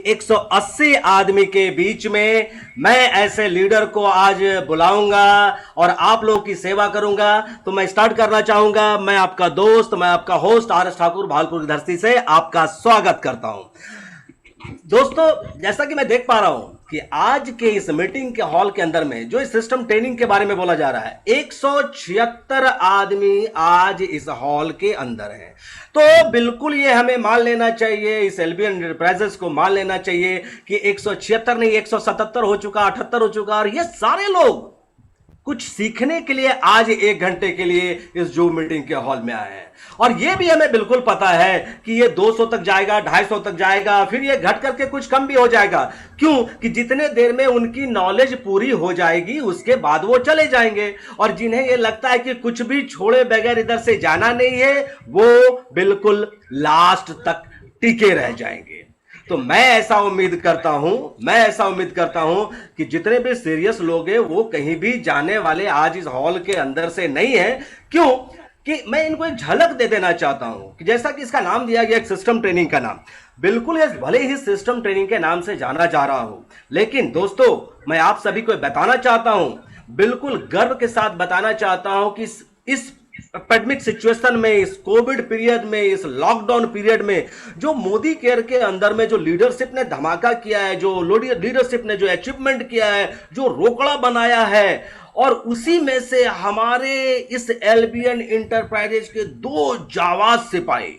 180 आदमी के बीच में मैं ऐसे लीडर को आज बुलाऊंगा और आप लोगों की सेवा करूंगा। तो मैं स्टार्ट करना चाहूंगा। मैं आपका दोस्त, मैं आपका host R S Thakur Bhagalpur की धरती से आपका स्वागत करता हूं। दोस्तों, जैसा कि मैं देख पा रहा हूं कि आज के इस मीटिंग के हॉल के अंदर में जो इस सिस्टम ट्रेनिंग के बारे में बोला जा रहा है, 176 आदमी आज इस हॉल के अंदर हैं। तो बिल्कुल ये हमें मान लेना चाहिए, इस एलबीएन एंटरप्राइजेस को मान लेना चाहिए कि 176 नहीं 177 हो चुका, 78 हो चुका, और ये सारे लोग कुछ सीखने के लिए आज 1 घंटे के लिए इस जूम मीटिंग के हॉल में आए हैं। और यह भी हमें बिल्कुल पता है कि ये 200 तक जाएगा, 250 तक जाएगा, फिर ये घट करके कुछ कम भी हो जाएगा। क्यों? कि जितने देर में उनकी नॉलेज पूरी हो जाएगी उसके बाद वो चले जाएंगे। और जिन्हें ये लगता है कि कुछ भी छोड़े बगैर इधर से जाना नहीं है, वो बिल्कुल लास्ट तक टिके रह जाएंगे। तो मैं ऐसा उम्मीद करता हूं कि जितने भी सीरियस लोग हैं वो कहीं भी जाने वाले आज इस हॉल के अंदर से नहीं है। क्यों? कि मैं इनको एक झलक दे देना चाहता हूं कि जैसा कि इसका नाम दिया गया, एक सिस्टम ट्रेनिंग का नाम, बिल्कुल ये भले ही सिस्टम ट्रेनिंग के नाम से जाना जा रहा हो, लेकिन दोस्तों मैं आप सभी को बताना चाहता हूं, बिल्कुल गर्व के साथ बताना चाहता हूं कि इस पैंडेमिक सिचुएशन में, इस कोविड पीरियड में, इस लॉकडाउन पीरियड में जो मोदी केयर के अंदर में जो लीडरशिप ने धमाका किया है, जो लीडरशिप ने जो अचीवमेंट किया है, जो रोकड़ा बनाया है, और उसी में से हमारे इस एलबीएन इंटरप्राइजेज के 2 जाबाज सिपाही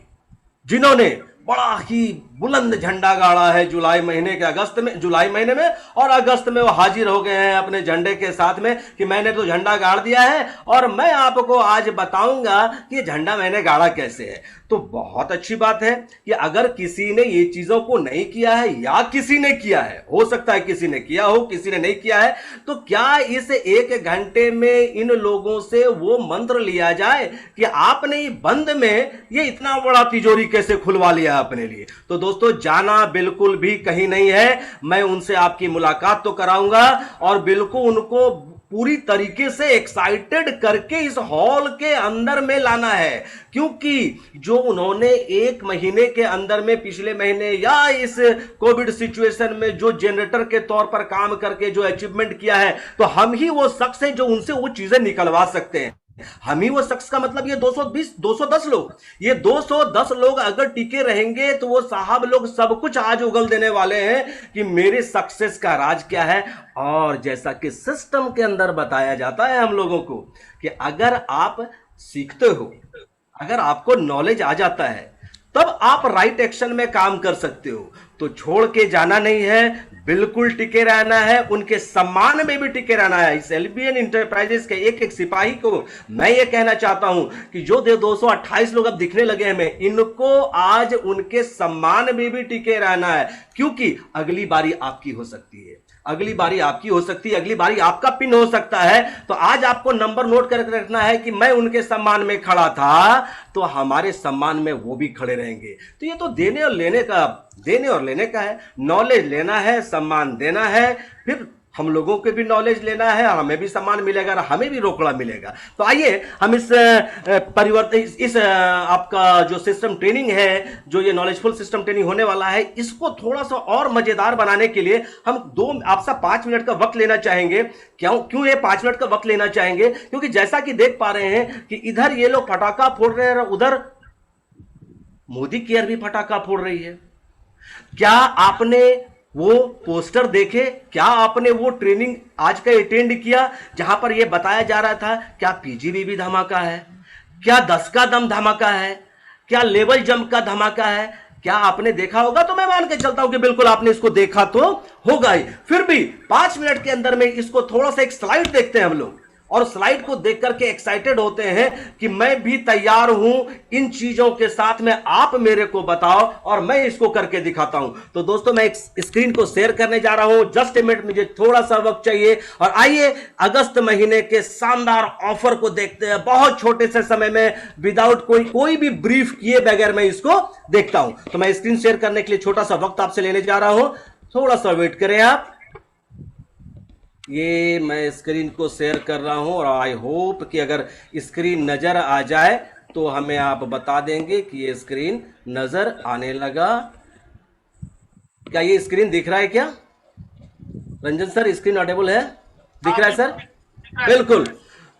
जिन्होंने बड़ा ही बुलंद झंडा गाड़ा है जुलाई महीने में, और अगस्त में वो हाजिर हो गए हैं अपने झंडे के साथ में कि मैंने तो झंडा गाड़ दिया है और मैं आपको आज बताऊंगा कि ये झंडा मैंने गाड़ा कैसे है। तो बहुत अच्छी बात है कि अगर किसी ने ये चीजों को नहीं किया है या किसी ने किया है, हो सकता है किसी ने किया हो, किसी ने नहीं किया है, तो क्या इस 1 घंटे में इन लोगों से वो मंत्र लिया जाए कि आपने बंद में ये इतना बड़ा तिजोरी कैसे खुलवा लिया अपने लिए। तो दोस्तों, जाना बिल्कुल भी कहीं नहीं है। मैं उनसे आपकी मुलाकात तो कराऊंगा और बिल्कुल उनको पूरी तरीके से एक्साइटेड करके इस हॉल के अंदर में लाना है, क्योंकि जो उन्होंने 1 महीने के अंदर में, पिछले महीने या इस कोविड सिचुएशन में जो जनरेटर के तौर पर काम करके जो अचीवमेंट किया है, तो हम ही वो शख्स हैं जो उनसे वो चीजें निकलवा सकते हैं। हम ही वो शख्स का मतलब ये 210 लोग, ये 210 लोग अगर टिके रहेंगे तो वो साहब लोग सब कुछ आज उगल देने वाले हैं कि मेरे सक्सेस का राज क्या है। और जैसा कि सिस्टम के अंदर बताया जाता है हम लोगों को कि अगर आप सीखते हो, अगर आपको नॉलेज आ जाता है, तब आप राइट एक्शन में काम कर सकते हो। तो छोड़ के जाना नहीं है, बिल्कुल टिके रहना है, उनके सम्मान में भी टिके रहना है। इस एलबीएन इंटरप्राइजेस के एक एक सिपाही को मैं ये कहना चाहता हूं कि जो 228 लोग अब दिखने लगे हमें, इनको आज उनके सम्मान में भी टिके रहना है, क्योंकि अगली बारी आपकी हो सकती है, अगली बारी आपकी हो सकती है, अगली बारी आपका पिन हो सकता है। तो आज आपको नंबर नोट करके रखना है कि मैं उनके सम्मान में खड़ा था, तो हमारे सम्मान में वो भी खड़े रहेंगे। तो ये तो देने और लेने का है। नॉलेज लेना है, सम्मान देना है, फिर हम लोगों के भी नॉलेज लेना है, हमें भी सम्मान मिलेगा और हमें भी रोकड़ा मिलेगा। तो आइए हम इस परिवर्तन, इस आपका जो सिस्टम ट्रेनिंग है, जो ये नॉलेजफुल सिस्टम ट्रेनिंग होने वाला है, इसको थोड़ा सा और मजेदार बनाने के लिए हम आपसे 5 मिनट का वक्त लेना चाहेंगे। क्यों ये 5 मिनट का वक्त लेना चाहेंगे? क्योंकि जैसा कि देख पा रहे हैं कि इधर ये लोग पटाखा फोड़ रहे हैं और उधर मोदी केयर भी पटाखा फोड़ रही है। क्या आपने वो पोस्टर देखे? क्या आपने वो ट्रेनिंग आज का अटेंड किया जहां पर यह बताया जा रहा था क्या पीजीबीबी धमाका है, क्या 10 का दम धमाका है, क्या लेवल जंप का धमाका है? क्या आपने देखा होगा? तो मैं मान के चलता हूं कि बिल्कुल आपने इसको देखा तो होगा ही। फिर भी 5 मिनट के अंदर में इसको थोड़ा सा एक स्लाइड देखते हैं हम लोग, और स्लाइड को देख करके एक्साइटेड होते हैं कि मैं भी तैयार हूं इन चीजों के साथ में, आप मेरे को बताओ और मैं इसको करके दिखाता हूं। तो दोस्तों, मैं एक स्क्रीन को शेयर करने जा रहा हूं, जस्ट ए मिनट, मुझे थोड़ा सा वक्त चाहिए। और आइए अगस्त महीने के शानदार ऑफर को देखते हैं। बहुत छोटे से समय में, विदाउट कोई भी ब्रीफ किए बगैर मैं इसको देखता हूं। तो मैं स्क्रीन शेयर करने के लिए छोटा सा वक्त आपसे लेने जा रहा हूं, थोड़ा सा वेट करें आप। ये मैं स्क्रीन को शेयर कर रहा हूं और आई होप कि अगर स्क्रीन नजर आ जाए तो हमें आप बता देंगे कि ये स्क्रीन नजर आने लगा क्या ये स्क्रीन दिख रहा है क्या? रंजन सर, स्क्रीन ऑडिबल है? दिख रहा है सर? बिल्कुल।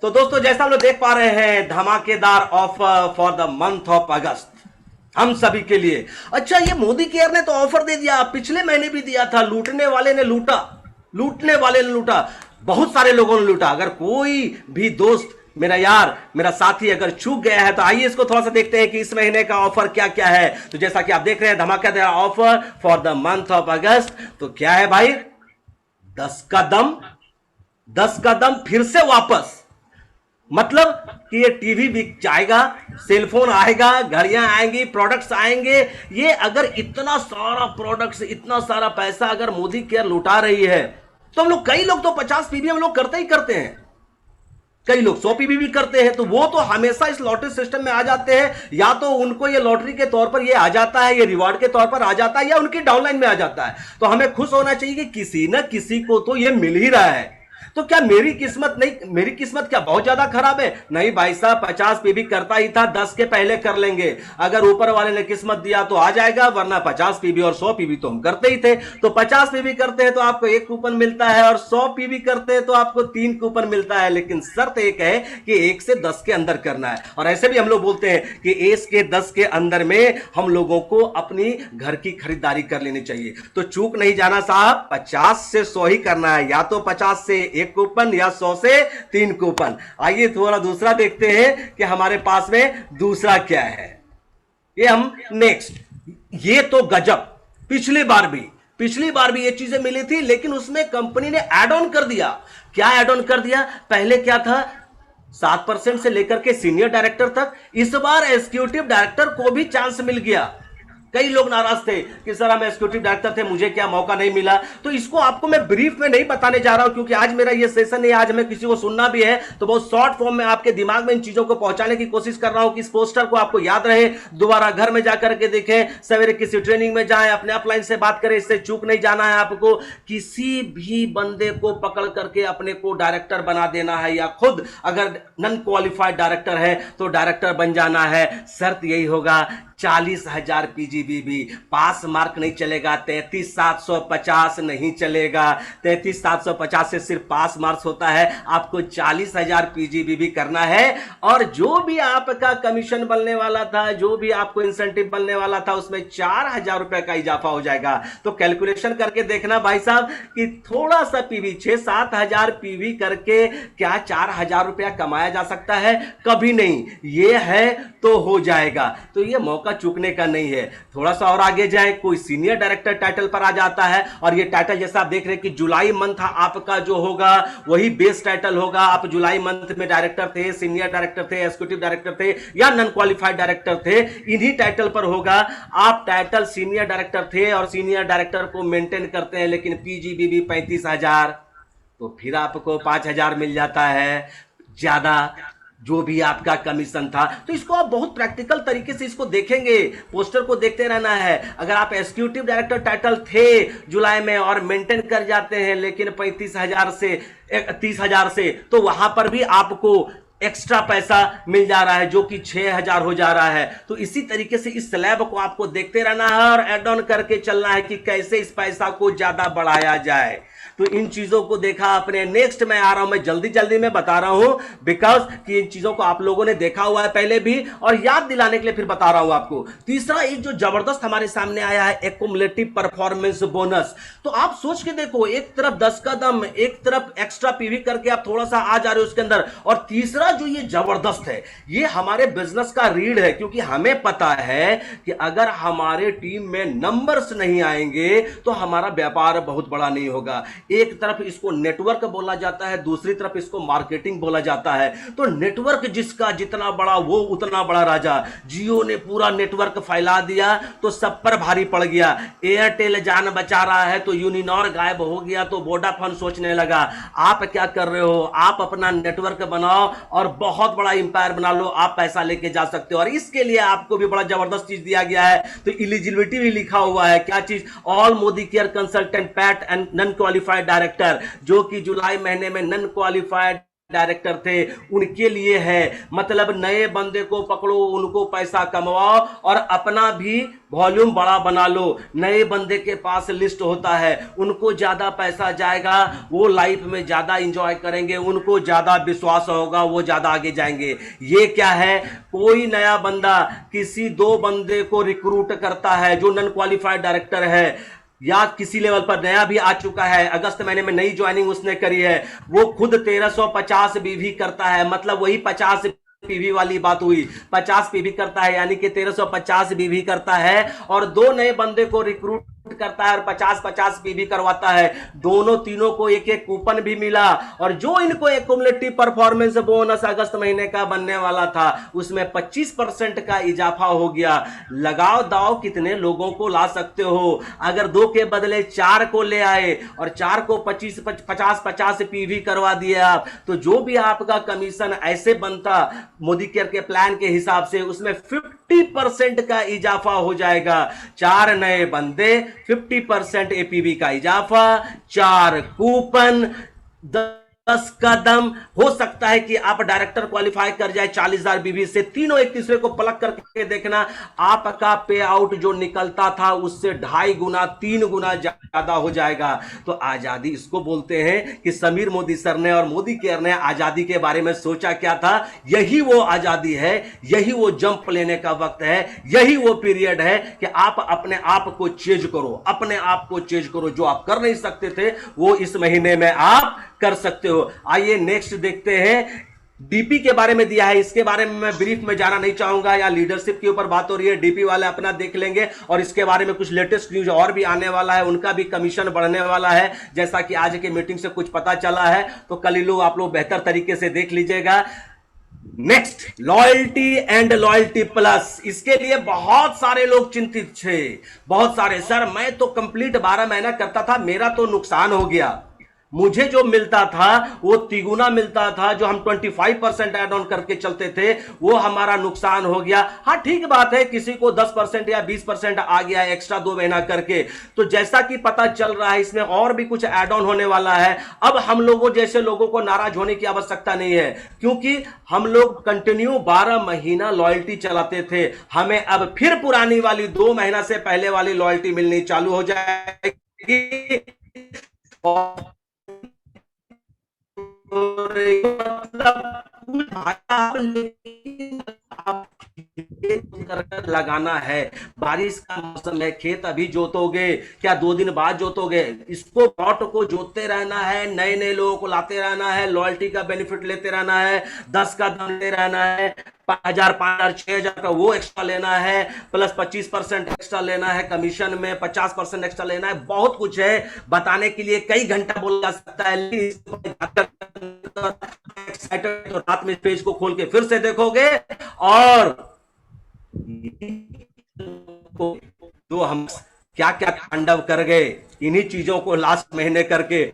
तो दोस्तों, जैसा हम लोग देख पा रहे हैं, धमाकेदार offer for the month of अगस्त हम सभी के लिए। अच्छा, ये मोदी केयर ने तो ऑफर दे दिया, पिछले महीने भी दिया था। लूटने वाले ने लूटा, लूटने वाले ने लूटा, बहुत सारे लोगों ने लूटा। अगर कोई भी दोस्त, मेरा यार, मेरा साथी अगर चूक गया है तो आइए इसको थोड़ा सा देखते हैं कि इस महीने का ऑफर क्या क्या है। तो जैसा कि आप देख रहे हैं, धमाकेदार offer for the month of अगस्त। तो क्या है भाई? 10 का दम, 10 का दम फिर से वापस। मतलब कि ये टीवी बिक जाएगा, सेलफोन आएगा, घड़ियां आएंगी, प्रोडक्ट्स आएंगे। ये अगर इतना सारा प्रोडक्ट्स, इतना सारा पैसा अगर मोदी केयर लुटा रही है, तो हम लोग, कई लोग तो 50 पीबी हम लोग करते ही करते हैं, कई लोग 100 पीबी भी करते हैं। तो वो तो हमेशा इस लॉटरी सिस्टम में आ जाते हैं। या तो उनको ये लॉटरी के तौर पर ये आ जाता है, ये रिवार्ड के तौर पर आ जाता है, या उनकी डाउनलाइन में आ जाता है। तो हमें खुश होना चाहिए कि किसी न किसी को तो ये मिल ही रहा है। तो क्या मेरी किस्मत नहीं, मेरी किस्मत क्या बहुत ज्यादा खराब है? नहीं भाई साहब, 50 पीबी करता ही था, 10 के पहले कर लेंगे। अगर ऊपर वाले ने किस्मत दिया तो आ जाएगा, वरना 50 पीबी और 100 पीबी तो हम करते ही थे। तो 50 पीबी करते हैं तो आपको 1 कूपन मिलता है, और 100 पीबी करते हैं तो आपको 3 कूपन मिलता है। लेकिन शर्त एक है कि 1 से 10 के अंदर करना है। और ऐसे भी हम लोग बोलते हैं कि 1 के 10 के अंदर में हम लोगों को अपनी घर की खरीदारी कर लेनी चाहिए। तो चूक नहीं जाना साहब, 50 से 100 ही करना है, या तो 50 से 1 कूपन या 100 से 3 कूपन। आइए थोड़ा दूसरा देखते हैं कि हमारे पास में दूसरा क्या है। ये हम नेक्स्ट, ये तो गजब। पिछली बार भी ये चीजें मिली थी, लेकिन उसमें कंपनी ने ऐड ऑन कर दिया। क्या ऐड ऑन कर दिया? पहले क्या था, 7% से लेकर के सीनियर डायरेक्टर तक। इस बार एग्जीक्यूटिव डायरेक्टर को भी चांस मिल गया। कई लोग नाराज थे कि सर हम एग्जीक्यूटिव डायरेक्टर थे, मुझे क्या मौका नहीं मिला। तो इसको आपको मैं ब्रीफ में नहीं बताने जा रहा हूं, क्योंकि आज मेरा ये सेशन है, आज हमें किसी को सुनना भी है, तो बहुत शॉर्ट फॉर्म में आपके दिमाग में इन चीजों को पहुंचाने की कोशिश कर रहा हूं कि इस पोस्टर को आपको याद रहे, दोबारा घर में जाकर के देखें, सवेरे किसी ट्रेनिंग में जाएं, अपने अपलाइन से बात करें। इससे चूक नहीं जाना है आपको। किसी भी बंदे को पकड़ करके अपने को डायरेक्टर बना देना है, या खुद अगर नॉन क्वालिफाइड डायरेक्टर है तो डायरेक्टर बन जाना है। शर्त यही होगा, 40,000 पीजीबीबी, पास मार्क नहीं चलेगा, 33,750 नहीं चलेगा। 33,750 से सिर्फ पास मार्क्स होता है। आपको 40,000 पीजीबीबी करना है, और जो भी आपका कमीशन बनने वाला था, जो भी आपको इंसेंटिव बनने वाला था, उसमें 4,000 रुपए का इजाफा हो जाएगा। तो कैलकुलेशन करके देखना भाई साहब कि थोड़ा सा पीवी, 6-7,000 पीवी करके क्या 4,000 रुपया कमाया जा सकता है? कभी नहीं। ये है तो हो जाएगा। तो ये मौका चूकने का नहीं है। थोड़ा सा और आगे जाए, कोई सीनियर डायरेक्टर टाइटल पर आ जाता है, और ये टाइटल जैसा आप देख रहे हैं कि जुलाई मंथ आपका जो होगा वही बेस टाइटल होगा। आप जुलाई मंथ में डायरेक्टर थे, सीनियर डायरेक्टर थे, एग्जीक्यूटिव डायरेक्टर थे, या नॉन क्वालिफाइड डायरेक्टर थे, इन्हीं टाइटल पर होगा। आप टाइटल सीनियर डायरेक्टर थे और सीनियर डायरेक्टर को मेंटेन करते हैं, लेकिन पीजीबीबी 35,000, तो फिर आपको 5,000 मिल जाता है ज्यादा, जो भी आपका कमीशन था। तो इसको आप बहुत प्रैक्टिकल तरीके से इसको देखेंगे, पोस्टर को देखते रहना है। अगर आप एग्जीक्यूटिव डायरेक्टर टाइटल थे जुलाई में और मेंटेन कर जाते हैं, लेकिन 35,000 से 30,000 से, तो वहां पर भी आपको एक्स्ट्रा पैसा मिल जा रहा है, जो कि 6,000 हो जा रहा है। तो इसी तरीके से इस स्लैब को आपको देखते रहना है और एड ऑन करके चलना है कि कैसे इस पैसा को ज्यादा बढ़ाया जाए। तो इन चीजों को देखा आपने। नेक्स्ट मैं आ रहा हूं, मैं जल्दी जल्दी में बता रहा हूं, बिकॉज कि इन चीजों को आप लोगों ने देखा हुआ है पहले भी, और याद दिलाने के लिए फिर बता रहा हूं आपको। तीसरा एक जो जबरदस्त हमारे सामने आया है, एक्युमुलेटिव परफॉर्मेंस बोनस। तो आप सोच के देखो, एक तरफ 10 का दम, एक तरफ एक्स्ट्रा पीवी करके आप थोड़ा सा आ जा रहे हो उसके अंदर, और तीसरा जो ये जबरदस्त है, ये हमारे बिजनेस का रीढ़ है। क्योंकि हमें पता है कि अगर हमारे टीम में नंबर्स नहीं आएंगे तो हमारा व्यापार बहुत बड़ा नहीं होगा। एक तरफ इसको नेटवर्क बोला जाता है, दूसरी तरफ इसको मार्केटिंग बोला जाता है। तो नेटवर्क जिसका जितना बड़ा वो उतना बड़ा राजा। जियो ने पूरा नेटवर्क फैला दिया तो सब पर भारी पड़ गया। एयरटेल जान बचा रहा है तो यूनिनॉर गायब हो गया, तो वोडाफोन सोचने लगा। आप क्या कर रहे हो? आप अपना नेटवर्क बनाओ और बहुत बड़ा एम्पायर बना लो, आप पैसा लेके जा सकते हो। और इसके लिए आपको भी बड़ा जबरदस्त चीज दिया गया है। तो एलिजिबिलिटी भी लिखा हुआ है। क्या चीज? All Modi care consultant PAT and non qualified director, जो कि जुलाई महीने में नॉन क्वालिफाइड डायरेक्टर थे उनके लिए है। मतलब नए बंदे को पकड़ो, उनको पैसा कमवाओ और अपना भी वॉल्यूम बड़ा बना लो। नए बंदे के पास लिस्ट होता है, उनको ज्यादा पैसा जाएगा, वो लाइफ में ज्यादा इंजॉय करेंगे, उनको ज्यादा विश्वास होगा, वो ज्यादा आगे जाएंगे। ये क्या है, कोई नया बंदा किसी दो बंदे को रिक्रूट करता है जो नॉन क्वालिफाइड डायरेक्टर है या किसी लेवल पर नया भी आ चुका है, अगस्त महीने में नई ज्वाइनिंग उसने करी है, वो खुद 1350 बीवी करता है। मतलब वही 50 पीवी वाली बात हुई, 50 पीवी करता है यानी कि 1350 बीवी करता है और दो नए बंदे को रिक्रूट करता है और 50-50 पीवी करवाता है। दोनों तीनों को एक एक कूपन भी मिला और जो इनको एक्युमुलेटिव परफॉर्मेंस बोनस अगस्त महीने का बनने वाला था उसमें 25% का इजाफा हो गया। लगाओ दाव कितने लोगों को ला सकते हो। अगर दो के बदले चार को ले आए और चार को 50-50 पीवी करवा दिया तो जो भी आपका कमीशन ऐसे बनता मोदी केयर के प्लान के हिसाब से उसमें 50% का इजाफा हो जाएगा। चार नए बंदे, 50% एपीवी का इजाफा, चार कूपन, 10 का दम। हो सकता है कि आप डायरेक्टर क्वालिफाई कर जाए 40,000 बीवी से। तीनों एक दूसरे को पलक करके देखना, आपका पे आउट जो निकलता था उससे 2.5 गुना 3 गुना ज्यादा हो जाएगा। तो आजादी इसको बोलते हैं कि समीर मोदी सर ने और मोदी केयर ने आजादी के बारे में सोचा क्या था। यही वो आजादी है, यही वो जंप लेने का वक्त है, यही वो पीरियड है कि आप अपने आप को चेंज करो, अपने आप को चेंज करो। जो आप कर नहीं सकते थे वो इस महीने में आप कर सकते हो। आइए नेक्स्ट देखते हैं। डीपी के बारे में दिया है, इसके बारे में मैं ब्रीफ में जाना नहीं चाहूंगा, या लीडरशिप के ऊपर बात हो रही है, डीपी वाले अपना देख लेंगे और इसके बारे में कुछ लेटेस्ट न्यूज और भी आने वाला है, उनका भी कमीशन बढ़ने वाला है जैसा कि आज की मीटिंग से कुछ पता चला है। तो कल ही लोग आप लोग बेहतर तरीके से देख लीजिएगा। Next, loyalty and loyalty plus, इसके लिए बहुत सारे लोग चिंतित थे, बहुत सारे। सर मैं तो कंप्लीट 12 महीना करता था, मेरा तो नुकसान हो गया, मुझे जो मिलता था वो तिगुना मिलता था, जो हम 25% एड ऑन करके चलते थे वो हमारा नुकसान हो गया। हाँ ठीक बात है, किसी को 10% या 20% आ गया एक्स्ट्रा 2 महीना करके। तो जैसा कि पता चल रहा है इसमें और भी कुछ एड ऑन होने वाला है। अब हम लोगों जैसे लोगों को नाराज होने की आवश्यकता नहीं है, क्योंकि हम लोग कंटिन्यू 12 महीना लॉयल्टी चलाते थे। हमें अब फिर पुरानी वाली 2 महीना से पहले वाली लॉयल्टी मिलनी चालू हो जाएगी। और लगाना है। बारिश का मौसम है, खेत अभी जोतोगे क्या 2 दिन बाद जोतोगे? इसको प्लॉट को जोतते रहना है, नए नए लोगों को लाते रहना है, लॉयल्टी का बेनिफिट लेते रहना है, 10 का दाम लेते रहना है, 5,000 5,000 6,000 का वो एक्स्ट्रा लेना है, प्लस 25% एक्स्ट्रा लेना है, कमीशन में 50% एक्स्ट्रा लेना है। बहुत कुछ है, बताने के लिए कई घंटा बोला जा सकता है। तो रात में पेज को खोल के फिर से देखोगे और तो हम क्या क्या तांडव कर गए इन्हीं चीजों को लास्ट महीने करके।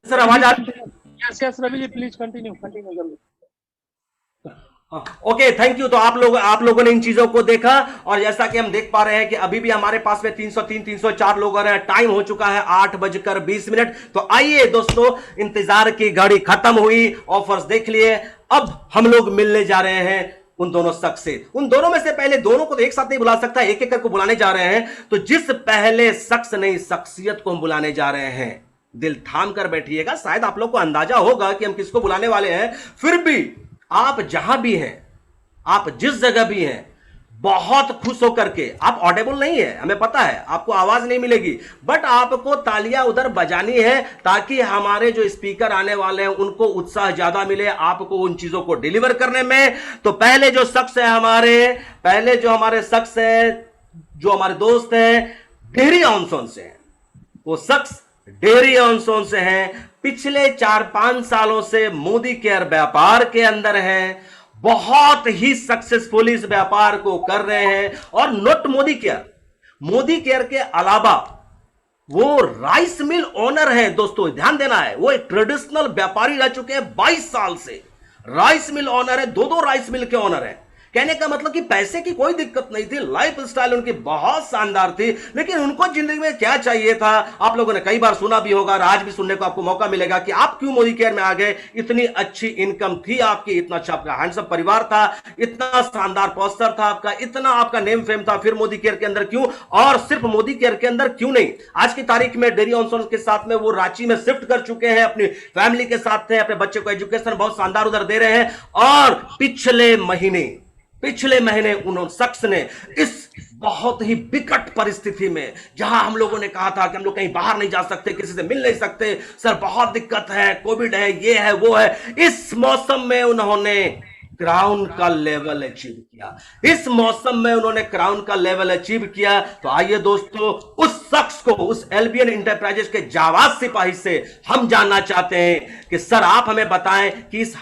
सर आवाज आ रही है? Yes yes Ravi ji please continue continue जल्दी। Okay thank you. तो आप लोगों ने इन चीजों को देखा और जैसा कि हम देख पा रहे हैं कि अभी भी हमारे पास में 303 304 लोग हैं। टाइम हो चुका है 8:20। तो आइए दोस्तों, इंतजार की घड़ी खत्म हुई, ऑफर्स देख लिए, अब हम लोग मिलने जा रहे हैं उन दोनों शख्स से। उन दोनों में से पहले, दोनों को तो एक साथ नहीं बुला सकता, एक एक करके बुलाने जा रहे हैं। तो जिस पहले शख्स नई शख्सियत को हम बुलाने जा रहे हैं, दिल थाम कर बैठिएगा। शायद आप लोग को अंदाजा होगा कि हम किसको बुलाने वाले हैं, फिर भी आप जहां भी हैं, आप जिस जगह भी हैं, बहुत खुश होकर के, आप ऑडेबल नहीं है हमें पता है, आपको आवाज नहीं मिलेगी, बट आपको तालियां उधर बजानी है ताकि हमारे जो स्पीकर आने वाले हैं उनको उत्साह ज्यादा मिले आपको उन चीजों को डिलीवर करने में। तो पहले जो शख्स है हमारे शख्स है, जो हमारे दोस्त हैं, डेयरी ऑनसोन से हैं। वो शख्स डेयरी ऑनसोन से हैं, पिछले 4-5 सालों से मोदी केयर व्यापार के अंदर हैं, बहुत ही सक्सेसफुली इस व्यापार को कर रहे हैं। और नॉट मोदी केयर के अलावा वो राइस मिल ओनर है दोस्तों, ध्यान देना है, वो एक ट्रेडिशनल व्यापारी रह चुके हैं 22 साल से। राइस मिल ओनर है, दो दो राइस मिल के ओनर है। कहने का मतलब कि पैसे की कोई दिक्कत नहीं थी, लाइफ स्टाइल उनकी बहुत शानदार थी, लेकिन उनको जिंदगी में क्या चाहिए था। आप लोगों ने कई बार सुना भी होगा और आज भी सुनने को आपको मौका मिलेगा कि आप क्यों मोदी केयर में आ गए। इतनी अच्छी इनकम थी आपकी, इतना अच्छा आपका हैंडसम परिवार था, इतना शानदार पोस्टर था आपका, इतना आपका नेम फेम था, फिर मोदी केयर के अंदर क्यों। और सिर्फ मोदी केयर के अंदर क्यों नहीं, आज की तारीख में डेयरी ऑन के साथ में वो रांची में शिफ्ट कर चुके हैं, अपनी फैमिली के साथ थे, अपने बच्चे को एजुकेशन बहुत शानदार उधर दे रहे हैं। और पिछले महीने उन्होंने शख्स ने इस बहुत ही विकट परिस्थिति में, जहां हम लोगों ने कहा था कि हम लोग कहीं बाहर नहीं जा सकते, किसी से मिल नहीं सकते, सर बहुत दिक्कत है, कोविड है, ये है वो है, इस मौसम में उन्होंने क्राउन का लेवल अचीव किया। इस मौसम में उन्होंने क्राउन का लेवल अचीव किया। तो आइए दोस्तों, उस शख्स को, उस एल्बियन इंटरप्राइजेस के जावाज सिपाही से हम जानना चाहते हैं कि सर आप हमें बताएं कि इस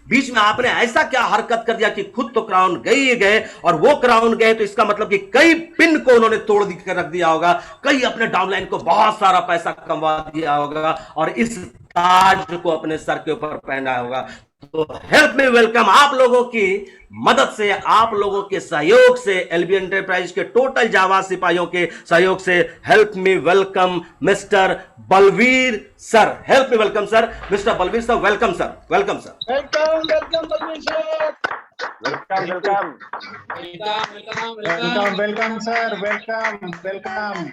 बीच में आपने ऐसा क्या हरकत कर दिया कि खुद तो क्राउन गए ही गए, और वो क्राउन गए तो इसका मतलब कि कई पिन को उन्होंने तोड़ कर रख दिया होगा, कई अपने डाउनलाइन को बहुत सारा पैसा कमवा दिया होगा, और इस ताज को अपने सर के ऊपर पहना होगा। तो हेल्प मी वेलकम, आप लोगों की मदद से, आप लोगों के सहयोग से, एलबी एंटरप्राइज के टोटल जावा सिपाहियों के सहयोग से, help me welcome mister Balbir sir. Help me welcome sir, mister Balbir sir. Welcome sir, welcome sir. Welcome Balbir sir. Welcome sir, welcome.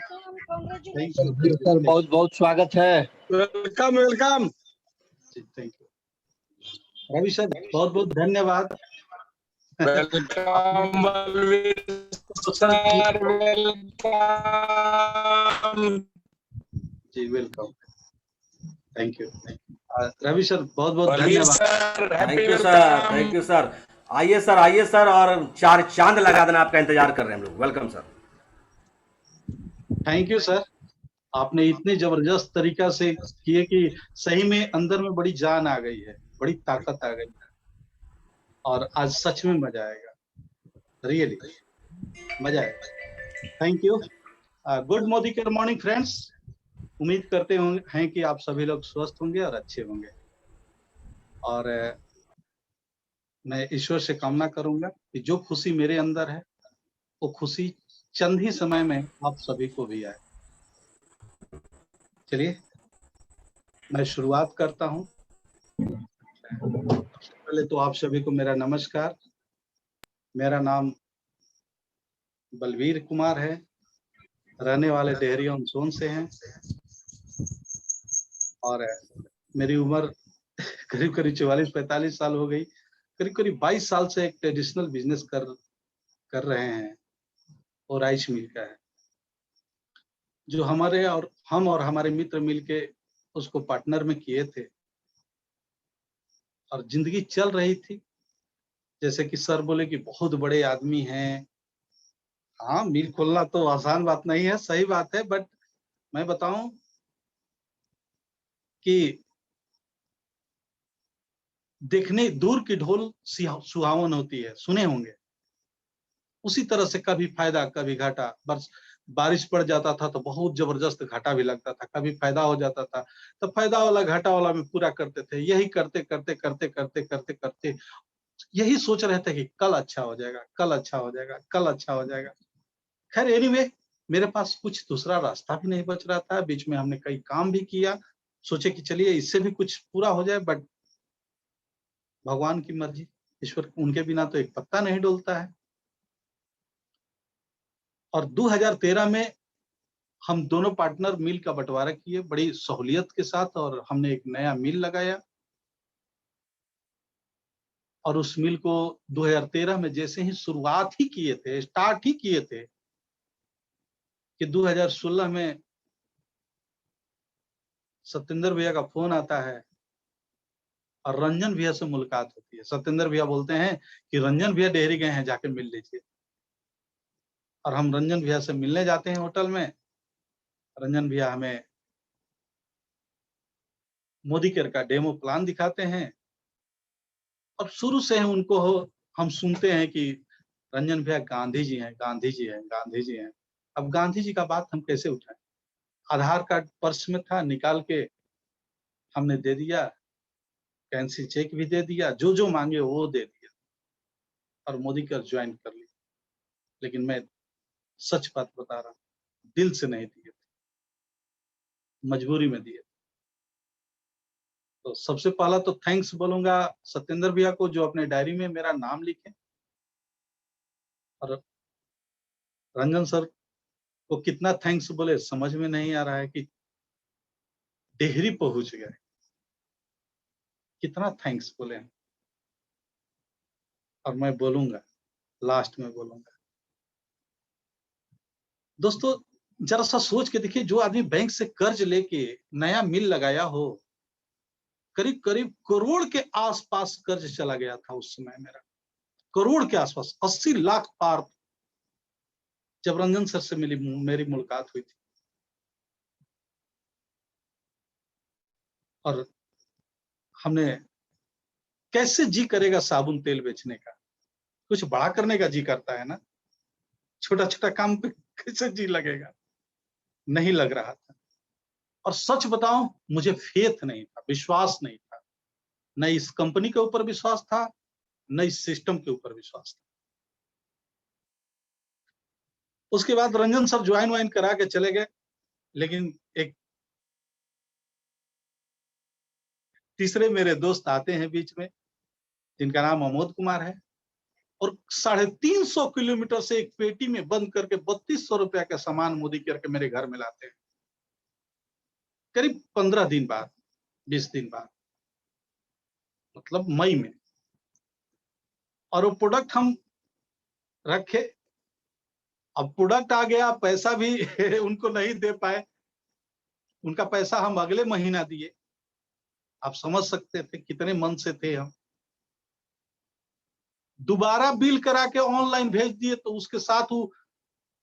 Sir बहुत बहुत स्वागत है। Welcome. Thank you Ravi sir, बहुत बहुत धन्यवाद। Welcome Balbir sir, welcome ji, welcome. Thank you Ravi sir, बहुत बहुत धन्यवाद। Thank you sir. आइए सर, और चार चांद लगा देना, आपका इंतजार कर रहे हैं हम लोग। Welcome sir. Thank you sir, आपने इतने जबरदस्त तरीका से किए कि सही में अंदर में बड़ी जान आ गई है, बड़ी ताकत आ गई है, और आज सच में मजा आएगा, रियली मजा आएगा। Thank you. Good Modi care morning friends. उम्मीद करते हैं कि आप सभी लोग स्वस्थ होंगे और अच्छे होंगे, और मैं ईश्वर से कामना करूंगा कि जो खुशी मेरे अंदर है वो खुशी चंद ही समय में आप सभी को भी आए। चलिए मैं शुरुआत करता हूं। पहले तो आप सभी को मेरा नमस्कार। मेरा नाम बलवीर कुमार है, रहने वाले डेहरी ऑन सोन से हैं, और मेरी उम्र करीब 44-45 साल हो गई। करीब 22 साल से एक ट्रेडिशनल बिजनेस कर रहे हैं, और राइस मिल का है, जो हम और हमारे मित्र मिलके उसको पार्टनर में किए थे, और जिंदगी चल रही थी। जैसे कि सर बोले कि बहुत बड़े आदमी हैं, हाँ मिल खोलना तो आसान बात नहीं है, सही बात है, बट मैं बताऊं कि देखने दूर की ढोल सुहावन होती है, सुने होंगे। उसी तरह से कभी फायदा कभी घाटा, बस बारिश पड़ जाता था तो बहुत जबरदस्त घाटा भी लगता था, कभी फायदा हो जाता था तो फायदा वाला घाटा वाला में पूरा करते थे। यही करते करते करते करते करते करते यही सोच रहे थे कि कल अच्छा हो जाएगा, कल अच्छा हो जाएगा, कल अच्छा हो जाएगा। खैर एनीवे, मेरे पास कुछ दूसरा रास्ता भी नहीं बच रहा था। बीच में हमने कई काम भी किया, सोचे कि चलिए इससे भी कुछ पूरा हो जाए, बट भगवान की मर्जी, ईश्वर, उनके बिना तो एक पत्ता नहीं डोलता है। और 2013 में हम दोनों पार्टनर मिल का बंटवारा किए बड़ी सहूलियत के साथ, और हमने एक नया मिल लगाया। और उस मिल को 2013 में जैसे ही शुरुआत ही किए थे, स्टार्ट ही किए थे, कि 2016 में सत्येंद्र भैया का फोन आता है और रंजन भैया से मुलाकात होती है। सत्येंद्र भैया बोलते हैं कि रंजन भैया डेहरी गए हैं, जाके मिल लीजिए। और हम रंजन भैया से मिलने जाते हैं होटल में। रंजन भैया हमें मोदी केयर का डेमो प्लान दिखाते हैं, और शुरू से ही उनको हम सुनते हैं कि रंजन भैया गांधी जी हैं, गांधी जी हैं, गांधी जी हैं। अब गांधी जी का बात हम कैसे उठाएं? आधार कार्ड पर्स में था, निकाल के हमने दे दिया, कैंसिल चेक भी दे दिया, जो जो मांगे वो दे दिया और मोदी कर ज्वाइन कर लिया। लेकिन मैं सच बात बता रहा हूँ, दिल से नहीं दिए थे, मजबूरी में दिए। तो सबसे पहला तो थैंक्स बोलूंगा सत्येंद्र भैया को, जो अपने डायरी में मेरा नाम लिखे, और रंजन सर को कितना थैंक्स बोले समझ में नहीं आ रहा है कि डेहरी पहुंच गए, कितना थैंक्स बोले हैं। और मैं बोलूंगा, लास्ट में बोलूंगा, दोस्तों जरा सा सोच के देखिए, जो आदमी बैंक से कर्ज लेके नया मिल लगाया हो, करीब करीब करोड़ के आसपास कर्ज चला गया था उस समय मेरा, करोड़ के आसपास, 80 लाख पार जब रंजन सर से मेरी मुलाकात हुई थी। और हमने, कैसे जी करेगा साबुन तेल बेचने का, कुछ बड़ा करने का जी करता है ना, छोटा छोटा काम पे कैसे जी लगेगा, नहीं लग रहा था। और सच बताऊं, मुझे फेथ नहीं था, विश्वास नहीं था, न इस कंपनी के ऊपर विश्वास था, न इस सिस्टम के ऊपर विश्वास था। उसके बाद रंजन सर ज्वाइन वाइन करा के चले गए, लेकिन एक तीसरे मेरे दोस्त आते हैं बीच में, जिनका नाम अमोद कुमार है, और 350 किलोमीटर से एक पेटी में बंद करके 3200 रुपया का सामान मोदी करके मेरे घर में लाते हैं, करीब 15 दिन बाद, 20 दिन बाद, मतलब मई में। और वो प्रोडक्ट हम रखे, अब प्रोडक्ट आ गया, पैसा भी उनको नहीं दे पाए, उनका पैसा हम अगले महीना दिए। आप समझ सकते थे कितने मन से थे हम। दोबारा बिल करा के ऑनलाइन भेज दिए, तो उसके साथ वो,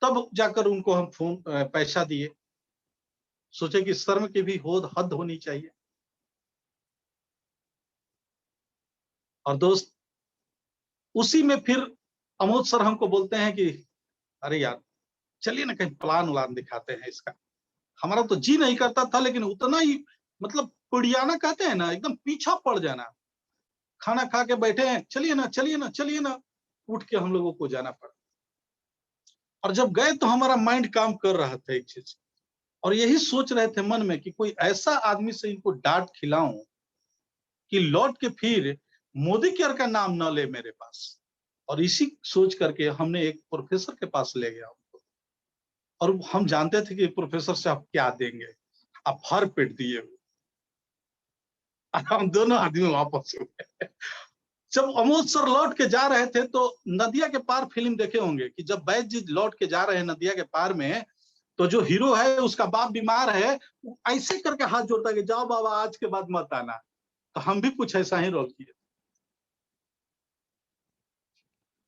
तब जाकर उनको हम फोन पैसा दिए। सोचे कि शर्म की भी हद होनी चाहिए। और दोस्त, उसी में फिर अमोद सर हमको बोलते हैं कि अरे यार चलिए ना कहीं प्लान उलान दिखाते हैं इसका। हमारा तो जी नहीं करता था, लेकिन उतना ही, मतलब पुड़ियाना कहते हैं ना, एकदम पीछा पड़ जाना। खाना खा के बैठे हैं, चलिए ना चलिए ना चलिए ना, उठ के हम लोगों को जाना पड़ा। और जब गए तो हमारा माइंड काम कर रहा था एक चीज, और यही सोच रहे थे मन में कि कोई ऐसा आदमी से इनको डांट खिलाऊं कि लौट के फिर मोदी केयर का नाम न ले मेरे पास। और इसी सोच करके हमने एक प्रोफेसर के पास ले गया उनको, और हम जानते थे कि प्रोफेसर से आप क्या देंगे, आप हर पेट दिए। हम दोनों आदमी वापस हो गए। जब अमोद सर लौट के जा रहे थे, तो नदिया के पार फिल्म देखे होंगे कि जब बैद जी लौट के जा रहे हैं नदिया के पार में, तो जो हीरो है उसका बाप बीमार है, वो ऐसे करके हाथ जोड़ता है कि जाओ बाबा आज के बाद मत आना। तो हम भी कुछ ऐसा ही रोल किए।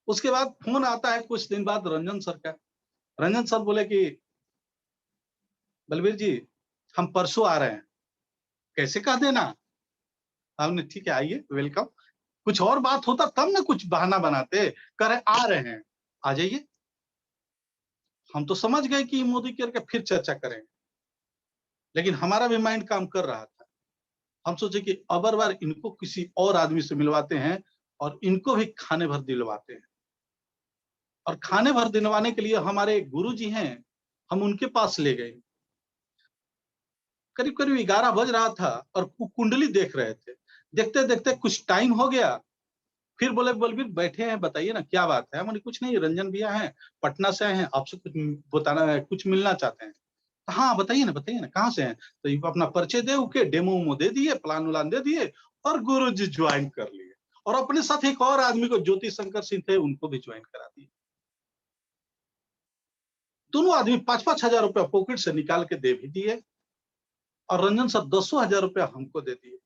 उसके बाद फोन आता है कुछ दिन बाद रंजन सर का। रंजन सर बोले कि बलबीर जी हम परसों आ रहे हैं। कैसे कह देना, हमने ठीक है आइए, वेलकम। कुछ और बात होता तब ना कुछ बहाना बनाते, कह रहे आ रहे हैं, आ जाइए। हम तो समझ गए कि मोदी केयर का फिर चर्चा करेंगे, लेकिन हमारा भी माइंड काम कर रहा था। हम सोचे कि अबर बार इनको किसी और आदमी से मिलवाते हैं और इनको भी खाने भर दिलवाते हैं। और खाने भर दिलवाने के लिए हमारे गुरु जी हैं, हम उनके पास ले गए। करीब करीब 11 बज रहा था और कुंडली देख रहे थे। देखते देखते कुछ टाइम हो गया, फिर बोले बलबीर बैठे हैं, बताइए ना क्या बात है। हमारे कुछ नहीं, रंजन भैया हैं, पटना से आए हैं, आपसे कुछ बताना है, कुछ मिलना चाहते हैं। हाँ बताइए ना कहाँ से हैं। तो ये अपना परिचय दे के डेमो उमो दे दिए, प्लान उलान दे दिए, और गुरु जी ज्वाइन कर लिए। और अपने साथ एक और आदमी को, ज्योति शंकर सिंह थे, उनको भी ज्वाइन करा दिए। दोनों आदमी 5-5 हजार रुपया पॉकेट से निकाल के दे भी दिए, और रंजन सर 10,000 रुपया हमको दे दिए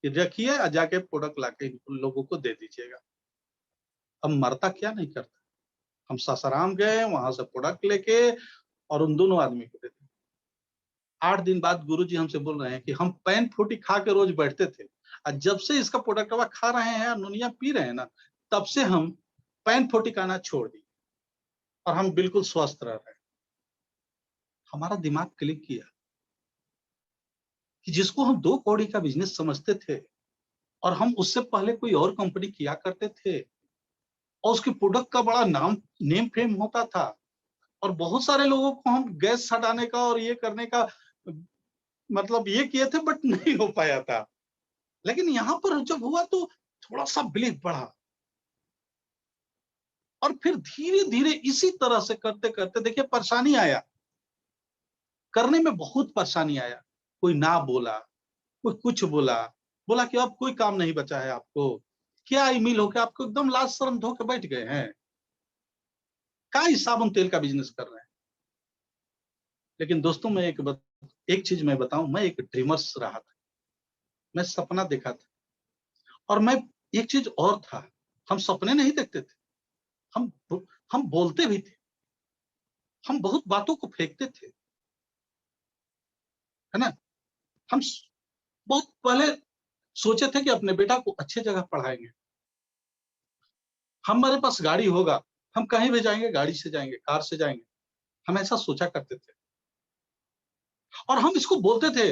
कि रखिए और जाके प्रोडक्ट लाके इन लोगों को दे दीजिएगा। अब मरता क्या नहीं करता। हम सासाराम गए, वहां से प्रोडक्ट लेके और उन दोनों आदमी को दे दिए। 8 दिन बाद गुरुजी हमसे बोल रहे हैं कि हम पैन फ्रूटी खा के रोज बैठते थे, और जब से इसका प्रोडक्ट खा रहे हैं, नुनिया पी रहे हैं ना, तब से हम पैन फोर्टी खाना छोड़ दिए और हम बिल्कुल स्वस्थ रह रहे हैं। हमारा दिमाग क्लिक किया कि जिसको हम 2 कौड़ी का बिजनेस समझते थे और हम उससे पहले कोई और कंपनी किया करते थे और उसके प्रोडक्ट का बड़ा नेम फेम होता था और बहुत सारे लोगों को हम गैस हटाने का और ये करने का मतलब ये किए थे, बट नहीं हो पाया था। लेकिन यहाँ पर जब हुआ तो थोड़ा सा बिलीफ बढ़ा और फिर धीरे धीरे इसी तरह से करते करते देखिए परेशानी आया, करने में बहुत परेशानी आया। कोई ना बोला, कोई कुछ बोला, बोला कि अब कोई काम नहीं बचा है आपको, क्या ईमेल हो के आपको एकदम लाज शर्म धो के बैठ गए हैं, क्या ही साबुन तेल का बिजनेस कर रहे हैं। लेकिन दोस्तों मैं एक चीज मैं बताऊं, मैं एक ड्रीमर्स रहा था, मैं सपना देखा था और मैं एक चीज और था, हम सपने नहीं देखते थे, हम हम बोलते भी थे, हम बहुत बातों को फेंकते थे, है ना। हम बहुत पहले सोचे थे कि अपने बेटा को अच्छे जगह पढ़ाएंगे, हमारे पास गाड़ी होगा, हम कहीं भी जाएंगे गाड़ी से जाएंगे, कार से जाएंगे, हम ऐसा सोचा करते थे और हम इसको बोलते थे,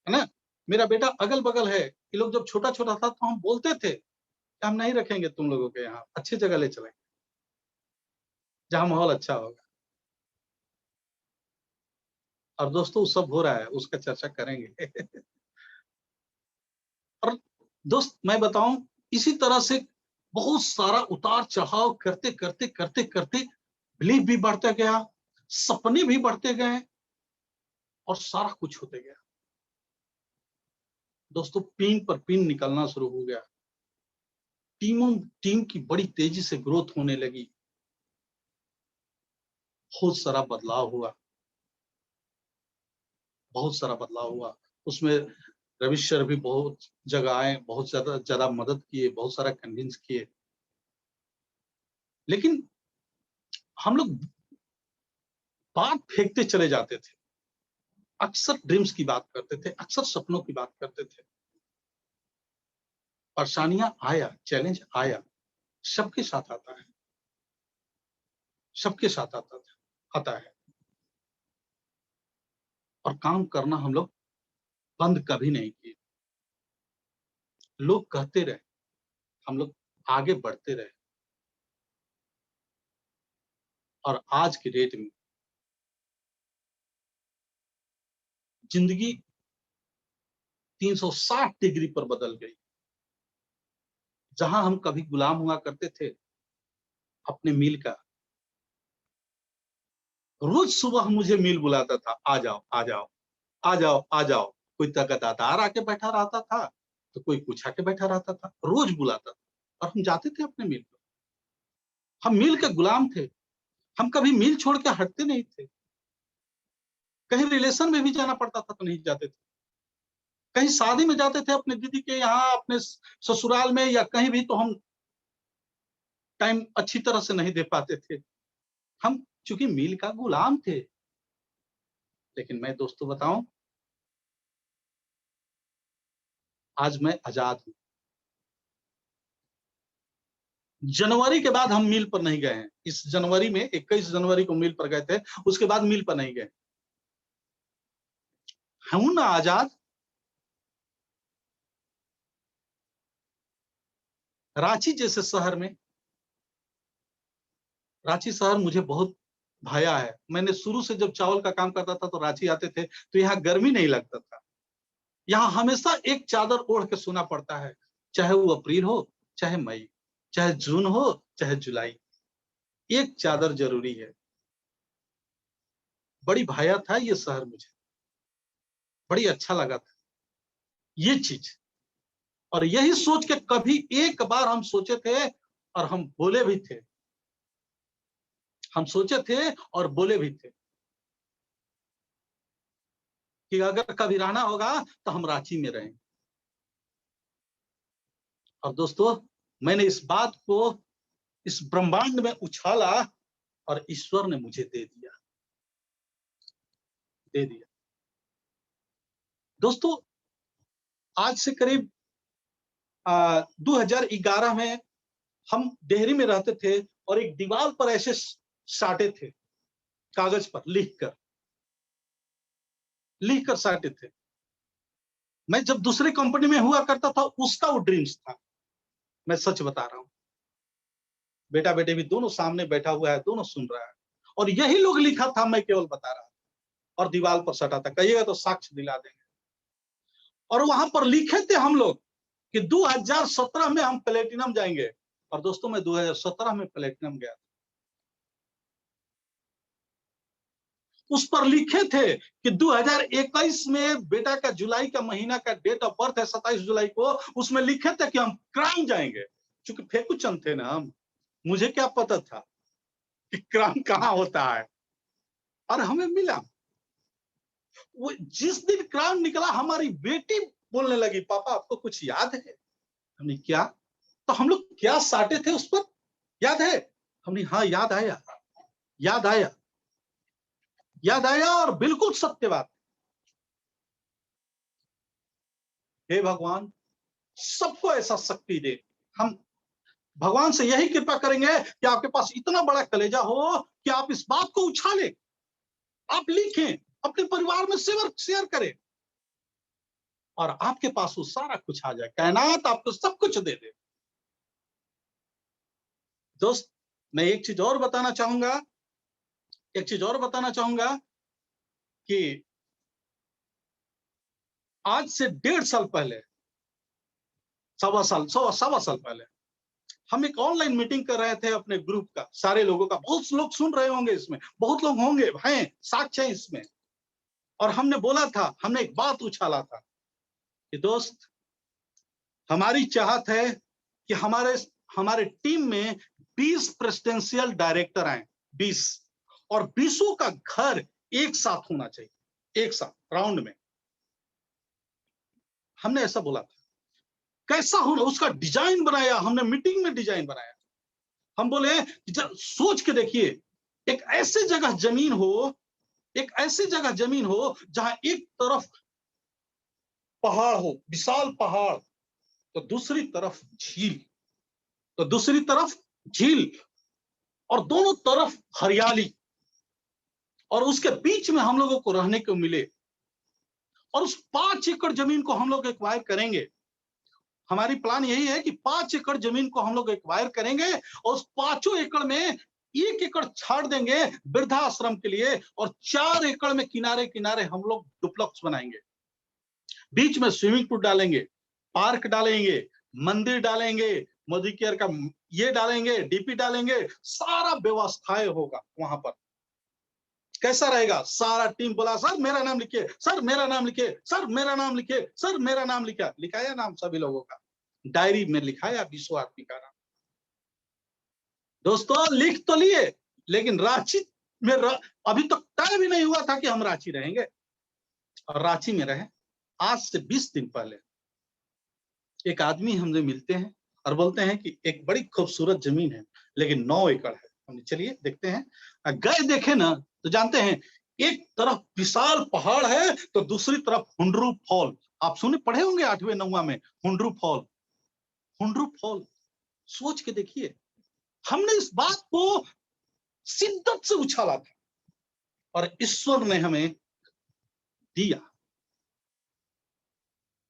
है ना। मेरा बेटा अगल बगल है, ये लोग जब छोटा छोटा था तो हम बोलते थे कि हम नहीं रखेंगे तुम लोगों के यहाँ, अच्छी जगह ले चलेंगे जहां माहौल अच्छा होगा। और दोस्तों सब हो रहा है, उसका चर्चा करेंगे। और दोस्त मैं बताऊं, इसी तरह से बहुत सारा उतार चढ़ाव करते करते करते करते बिलीफ भी बढ़ते गया, सपने भी बढ़ते गए और सारा कुछ होते गया। दोस्तों पिन पर पिन निकलना शुरू हो गया, टीम की बड़ी तेजी से ग्रोथ होने लगी, बहुत सारा बदलाव हुआ, बहुत सारा बदलाव हुआ। उसमें रवि सर भी बहुत जगह आए, बहुत ज्यादा ज्यादा मदद किए, बहुत सारा कन्विंस किए। लेकिन हम लोग बात फेंकते चले जाते थे, अक्सर ड्रीम्स की बात करते थे, अक्सर सपनों की बात करते थे। परेशानियां आया, चैलेंज आया, सबके साथ आता है, सबके साथ आता है। और काम करना हम लोग बंद कभी नहीं किए। लोग कहते रहे, हम लोग आगे बढ़ते रहे और आज की डेट में जिंदगी 360 डिग्री पर बदल गई। जहां हम कभी गुलाम हुआ करते थे अपने मिल का, रोज सुबह मुझे मिल बुलाता था, आ जाओ आ जाओ आ जाओ आ जाओ। कोई तकदार आके बैठा रहता था तो कोई कुछ आके बैठा रहता था, रोज बुलाता था और हम जाते थे अपने मिल पर। हम मिल के गुलाम थे, हम कभी मिल छोड़ के हटते नहीं थे। कहीं रिलेशन में भी जाना पड़ता था तो नहीं जाते थे, कहीं शादी में जाते थे अपने दीदी के यहाँ, अपने ससुराल में या कहीं भी, तो हम टाइम अच्छी तरह से नहीं दे पाते थे, हम चूंकि मिल का गुलाम थे। लेकिन मैं दोस्तों बताऊं, आज मैं आजाद हूं। जनवरी के बाद हम मिल पर नहीं गए हैं, इस जनवरी में 21 जनवरी को मिल पर गए थे, उसके बाद मिल पर नहीं गए। हूं ना आजाद। रांची जैसे शहर में, रांची शहर मुझे बहुत भाया है। मैंने शुरू से जब चावल का काम करता था तो रांची आते थे तो यहाँ गर्मी नहीं लगता था, यहाँ हमेशा एक चादर ओढ़ के सोना पड़ता है, चाहे वो अप्रैल हो, चाहे मई, चाहे जून हो, चाहे जुलाई, एक चादर जरूरी है। बड़ी भाया था ये शहर मुझे, बड़ी अच्छा लगा था ये चीज। और यही सोच के कभी एक बार हम सोचे थे और हम बोले भी थे, हम सोचे थे और बोले भी थे कि अगर कभी रहना होगा तो हम रांची में रहेंगे। और दोस्तों मैंने इस बात को इस ब्रह्मांड में उछाला और ईश्वर ने मुझे दे दिया, दे दिया। दोस्तों आज से करीब 2011 में हम डेहरी में रहते थे और एक दीवार पर ऐसे साटे थे, कागज पर लिख कर साटे थे। मैं जब दूसरे कंपनी में हुआ करता था उसका वो ड्रीम्स था, मैं सच बता रहा हूं। बेटा बेटे भी दोनों सामने बैठा हुआ है, दोनों सुन रहा है, और यही लोग लिखा था, मैं केवल बता रहा था और दीवार पर सटा था। कहिएगा तो साक्ष्य दिला देंगे। और वहां पर लिखे थे हम लोग कि 2017 में हम प्लेटिनम जाएंगे, और दोस्तों मैं 2017 में प्लेटिनम गया। उस पर लिखे थे कि 2021 में बेटा का जुलाई का महीना का डेट ऑफ बर्थ है 27 जुलाई को, उसमें लिखे थे कि हम क्राम जाएंगे। चूंकि फेकुचंद थे ना हम, मुझे क्या पता था कि क्राम कहाँ होता है, और हमें मिला। वो जिस दिन क्राम निकला हमारी बेटी बोलने लगी, पापा आपको कुछ याद है? हमने क्या? तो हम लोग क्या साटे थे उस पर, याद है? हमने हाँ याद आया, याद आया, याद आया, और बिल्कुल सत्य बात। हे भगवान सबको ऐसा शक्ति दे। हम भगवान से यही कृपा करेंगे कि आपके पास इतना बड़ा कलेजा हो कि आप इस बात को उछालें, आप लिखें, अपने परिवार में शेयर करें, और आपके पास वो सारा कुछ आ जाए। कायनात आपको सब कुछ दे दे। दोस्त मैं एक चीज और बताना चाहूंगा, कि आज से 1.5 साल पहले, सवा साल पहले हम एक ऑनलाइन मीटिंग कर रहे थे अपने ग्रुप का, सारे लोगों का। बहुत लोग सुन रहे होंगे इसमें, बहुत लोग होंगे, हैं साक्ष्य है इसमें। और हमने बोला था, हमने एक बात उछाला था कि दोस्त हमारी चाहत है कि हमारे टीम में 20 प्रेसिडेंशियल डायरेक्टर आए, 20, और 20 का घर एक साथ होना चाहिए, एक साथ राउंड में। हमने ऐसा बोला था। कैसा होना, उसका डिजाइन बनाया हमने, मीटिंग में डिजाइन बनाया। हम बोले सोच के देखिए, एक ऐसी जगह जमीन हो जहां एक तरफ पहाड़ हो, विशाल पहाड़, तो दूसरी तरफ झील, और दोनों तरफ हरियाली, और उसके बीच में हम लोगों को रहने को मिले। और उस 5 एकड़ जमीन को हम लोग एक्वायर करेंगे। हमारी प्लान यही है कि 5 एकड़ जमीन को हम लोग एक्वायर करेंगे, और उस 5 एकड़ में 1 एकड़ छाड़ देंगे वृद्धाश्रम के लिए, और 4 एकड़ में किनारे किनारे हम लोग डुप्लेक्स बनाएंगे। बीच में स्विमिंग पूल डालेंगे, पार्क डालेंगे, मंदिर डालेंगे, मोदी केयर का ये डालेंगे, डीपी डालेंगे, सारा व्यवस्थाएं होगा वहां पर। कैसा रहेगा? सारा टीम बोला सर मेरा नाम लिखिए, सर मेरा नाम लिखिए, सर मेरा नाम लिखिए, सर मेरा नाम लिखा। लिखाया नाम सभी लोगों का, डायरी में लिखाया 20 आदमी का नाम। दोस्तों लिख तो लिए, लेकिन रांची में अभी तक तय भी नहीं हुआ था कि हम रांची रहेंगे, और रांची में रहे। आज से 20 दिन पहले एक आदमी हमसे मिलते हैं और बोलते हैं कि एक बड़ी खूबसूरत जमीन है, लेकिन 9 एकड़ है। हमने चलिए देखते हैं। गए देखे ना तो जानते हैं, एक तरफ विशाल पहाड़ है तो दूसरी तरफ हुंडरू फॉल। आप सुने पढ़े होंगे 8वें 9वां में, हुंडरू फॉल। सोच के देखिए, हमने इस बात को शिद्दत से उछाला था और ईश्वर ने हमें दिया।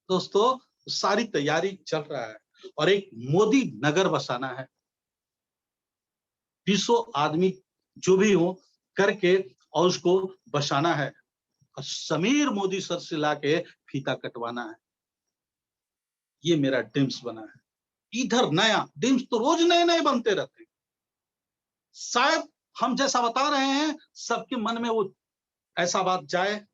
दोस्तों सारी तैयारी चल रहा है, और एक मोदी नगर बसाना है। 20 आदमी जो भी हो करके और उसको बसाना है, और समीर मोदी सर से लाके फीता कटवाना है। ये मेरा ड्रीम्स बना है। इधर नया ड्रीम्स तो रोज नए नए बनते रहते हैं। शायद हम जैसा बता रहे हैं सबके मन में वो ऐसा बात जाए।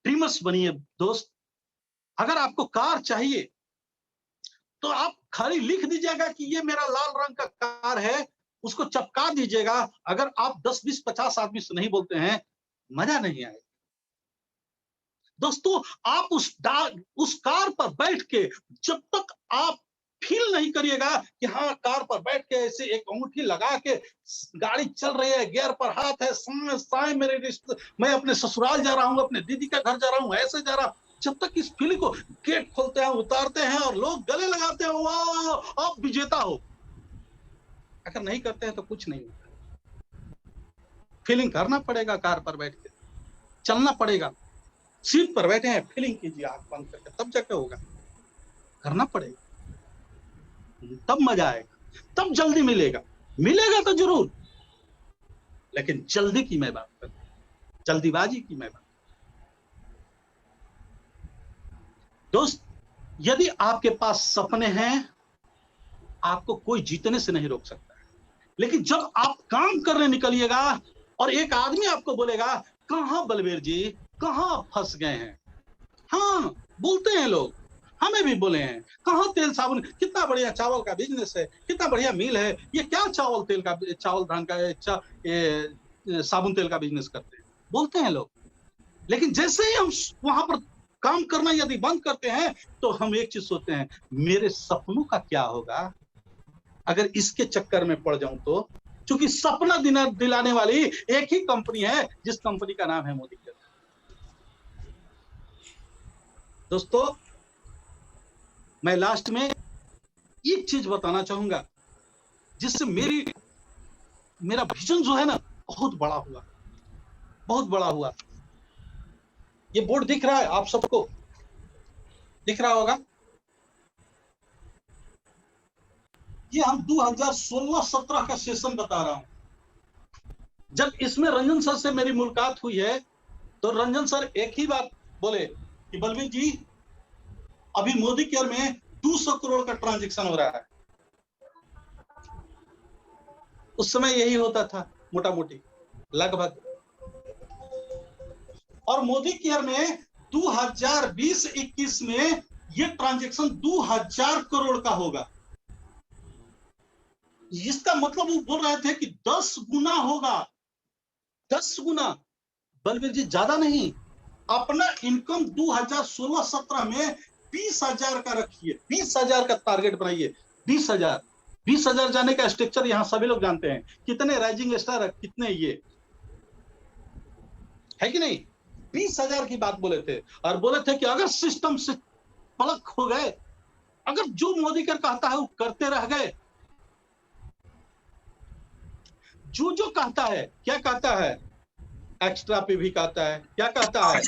ड्रीमर्स बनिए दोस्त। अगर आपको कार चाहिए तो आप खाली लिख दीजिएगा कि ये मेरा लाल रंग का कार है, उसको चपका दीजिएगा। अगर आप 10, 20, 50 आदमी से नहीं बोलते हैं, मजा नहीं आएगा। दोस्तों आप उस कार पर बैठ के जब तक आप फील नहीं करिएगा कि हाँ कार पर बैठ के ऐसे एक अंगूठी लगा के गाड़ी चल रही है, गियर पर हाथ है, साए मेरे रिश्ते, मैं अपने ससुराल जा रहा हूँ, अपने दीदी का घर जा रहा हूँ, ऐसे जा रहा हूँ, जब तक इस फीलिंग को गेट खोलते हैं, उतारते हैं और लोग गले लगाते हैं, वाह आप विजेता हो, अगर नहीं करते हैं तो कुछ नहीं होता। फीलिंग करना पड़ेगा, कार पर बैठ के चलना पड़ेगा, सीट पर बैठे हैं फीलिंग कीजिए आंख बंद करके, तब जाके होगा, करना पड़ेगा, तब मजा आएगा, तब जल्दी मिलेगा, मिलेगा तो जरूर, लेकिन जल्दी की मैं बात कर, जल्दीबाजी की मैं बात। दोस्त, यदि आपके पास सपने हैं, आपको कोई जीतने से नहीं रोक सकता है, लेकिन जब आप काम करने निकलिएगा और एक आदमी आपको बोलेगा, कहां बलबीर जी, कहां फंस गए हैं। हाँ, बोलते हैं लोग, हमें भी बोले हैं, कहां तेल साबुन, कितना बढ़िया चावल का बिजनेस है, कितना बढ़िया मिल है, ये क्या चावल तेल का, चावल धान का, साबुन तेल का बिजनेस करते हैं, बोलते हैं लोग। लेकिन जैसे ही हम वहां पर काम करना यदि बंद करते हैं, तो हम एक चीज सोचते हैं, मेरे सपनों का क्या होगा अगर इसके चक्कर में पड़ जाऊं तो। क्योंकि सपना दिलाने वाली एक ही कंपनी है, जिस कंपनी का नाम है मोदी केयर। दोस्तों, मैं लास्ट में एक चीज बताना चाहूंगा, जिससे मेरा विजन जो है ना, बहुत बड़ा हुआ, बहुत बड़ा हुआ। ये बोर्ड दिख रहा है आप सबको, दिख रहा होगा, ये हम 2016-17 का सेशन बता रहा हूं। जब इसमें रंजन सर से मेरी मुलाकात हुई है, तो रंजन सर एक ही बात बोले कि बलबीर जी, अभी मोदी केयर में 200 करोड़ का ट्रांजैक्शन हो रहा है। उस समय यही होता था मोटा मोटी लगभग, और मोदी केयर में 2020-21 में ये ट्रांजैक्शन 2000 करोड़ का होगा। इसका मतलब वो बोल रहे थे कि 10 गुना होगा, 10 गुना। बलबीर जी ज्यादा नहीं, अपना इनकम 2016-17 में 20,000 का रखिए, 20,000 का टारगेट बनाइए, 20,000 जाने का स्ट्रक्चर यहाँ सभी लोग जानते हैं, कितने राइजिंग स्टार, कितने ये है कि नहीं। 20,000 की बात बोले थे, और बोले थे कि अगर सिस्टम से पलक हो गए, अगर जो मोदी कर कहता है वो करते रह गए, जो कहता है, क्या कहता है, एक्स्ट्रा पे भी कहता है, क्या कहता है,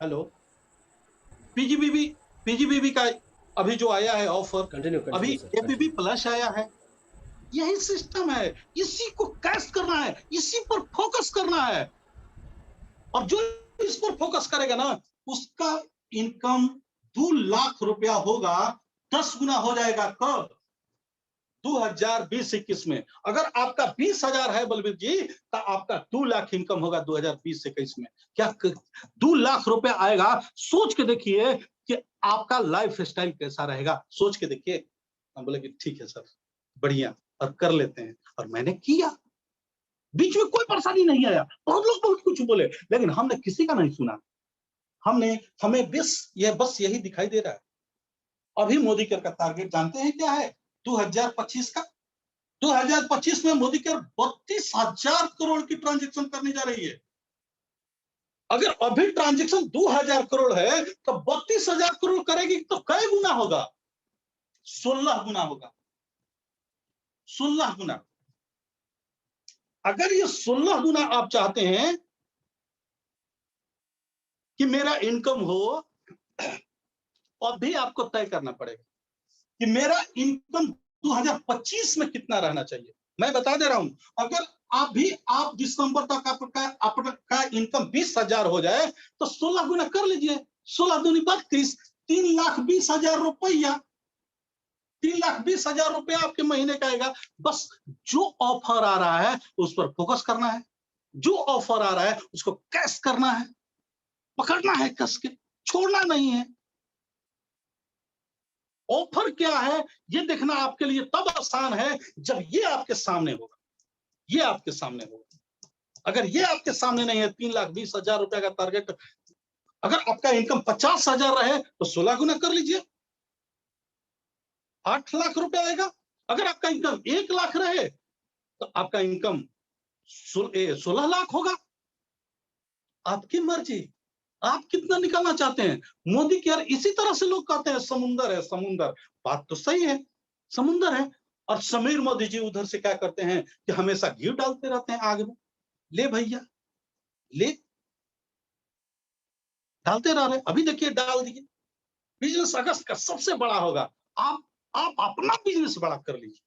हेलो, पीजीबीबी का अभी जो आया है ऑफर, अभी एपीबी प्लस आया है। यही सिस्टम है, इसी को कैश करना है, इसी पर फोकस करना है, और जो इस पर फोकस करेगा ना, उसका इनकम 2 लाख रुपया होगा, 10 गुना हो जाएगा। कब? 2020-21 में। अगर आपका 20,000 है बलबीर जी, तो आपका 2 लाख इनकम होगा 2020-21 में। क्या 2 लाख रुपया आएगा? सोच के देखिए कि आपका लाइफ स्टाइल कैसा रहेगा, सोच के देखिए। हम बोले कि ठीक है सर, बढ़िया, और कर लेते हैं। और मैंने किया, बीच में कोई परेशानी नहीं आया। बहुत लोग बहुत कुछ बोले, लेकिन हमने किसी का नहीं सुना। हमें बस यही दिखाई दे रहा है। अभी मोदी केयर का टारगेट जानते हैं क्या है? 2025 का। 2025 में मोदी केयर 32,000 करोड़ की ट्रांजैक्शन करने जा रही है। अगर अभी ट्रांजैक्शन 2,000 करोड़ है, तो 32,000 करोड़ करेगी तो कई गुना होगा? 16 गुना होगा, 16 गुना। अगर ये 16 गुना आप चाहते हैं कि मेरा इनकम हो, और भी आपको तय करना पड़ेगा कि मेरा इनकम 2025 में कितना रहना चाहिए। मैं बता दे रहा हूं, अगर आप दिसंबर तक आपका इनकम 20,000 हो जाए, तो 16 गुना कर लीजिए, 16 दूनी 32, 3,20,000 रुपया, 3,20,000 रुपया आपके महीने का आएगा। बस जो ऑफर आ रहा है उस पर फोकस करना है, जो ऑफर आ रहा है उसको कैश करना है, पकड़ना है कस के, छोड़ना नहीं है। ऑफर क्या है ये देखना आपके लिए तब आसान है जब ये आपके सामने होगा, ये आपके सामने होगा। अगर ये आपके सामने नहीं है, 3,20,000 रुपया का टारगेट, अगर आपका इनकम 50,000 रहे तो 16 गुना कर लीजिए, 8 लाख रुपया आएगा। अगर आपका इनकम 1 लाख रहे तो आपका इनकम 16 लाख होगा। आपकी मर्जी, आप कितना निकालना चाहते हैं? मोदी के यार इसी तरह से लोग कहते हैं समुंदर है समुंदर, बात तो सही है, समुंदर है। और समीर मोदी जी उधर से क्या करते हैं कि हमेशा घी डालते रहते हैं आग में। ले भैया ले, डालते रह रहे, अभी देखिए डाल दिए। बिजनेस अगस्त का सबसे बड़ा होगा, आप अपना बिजनेस बड़ा कर लीजिए।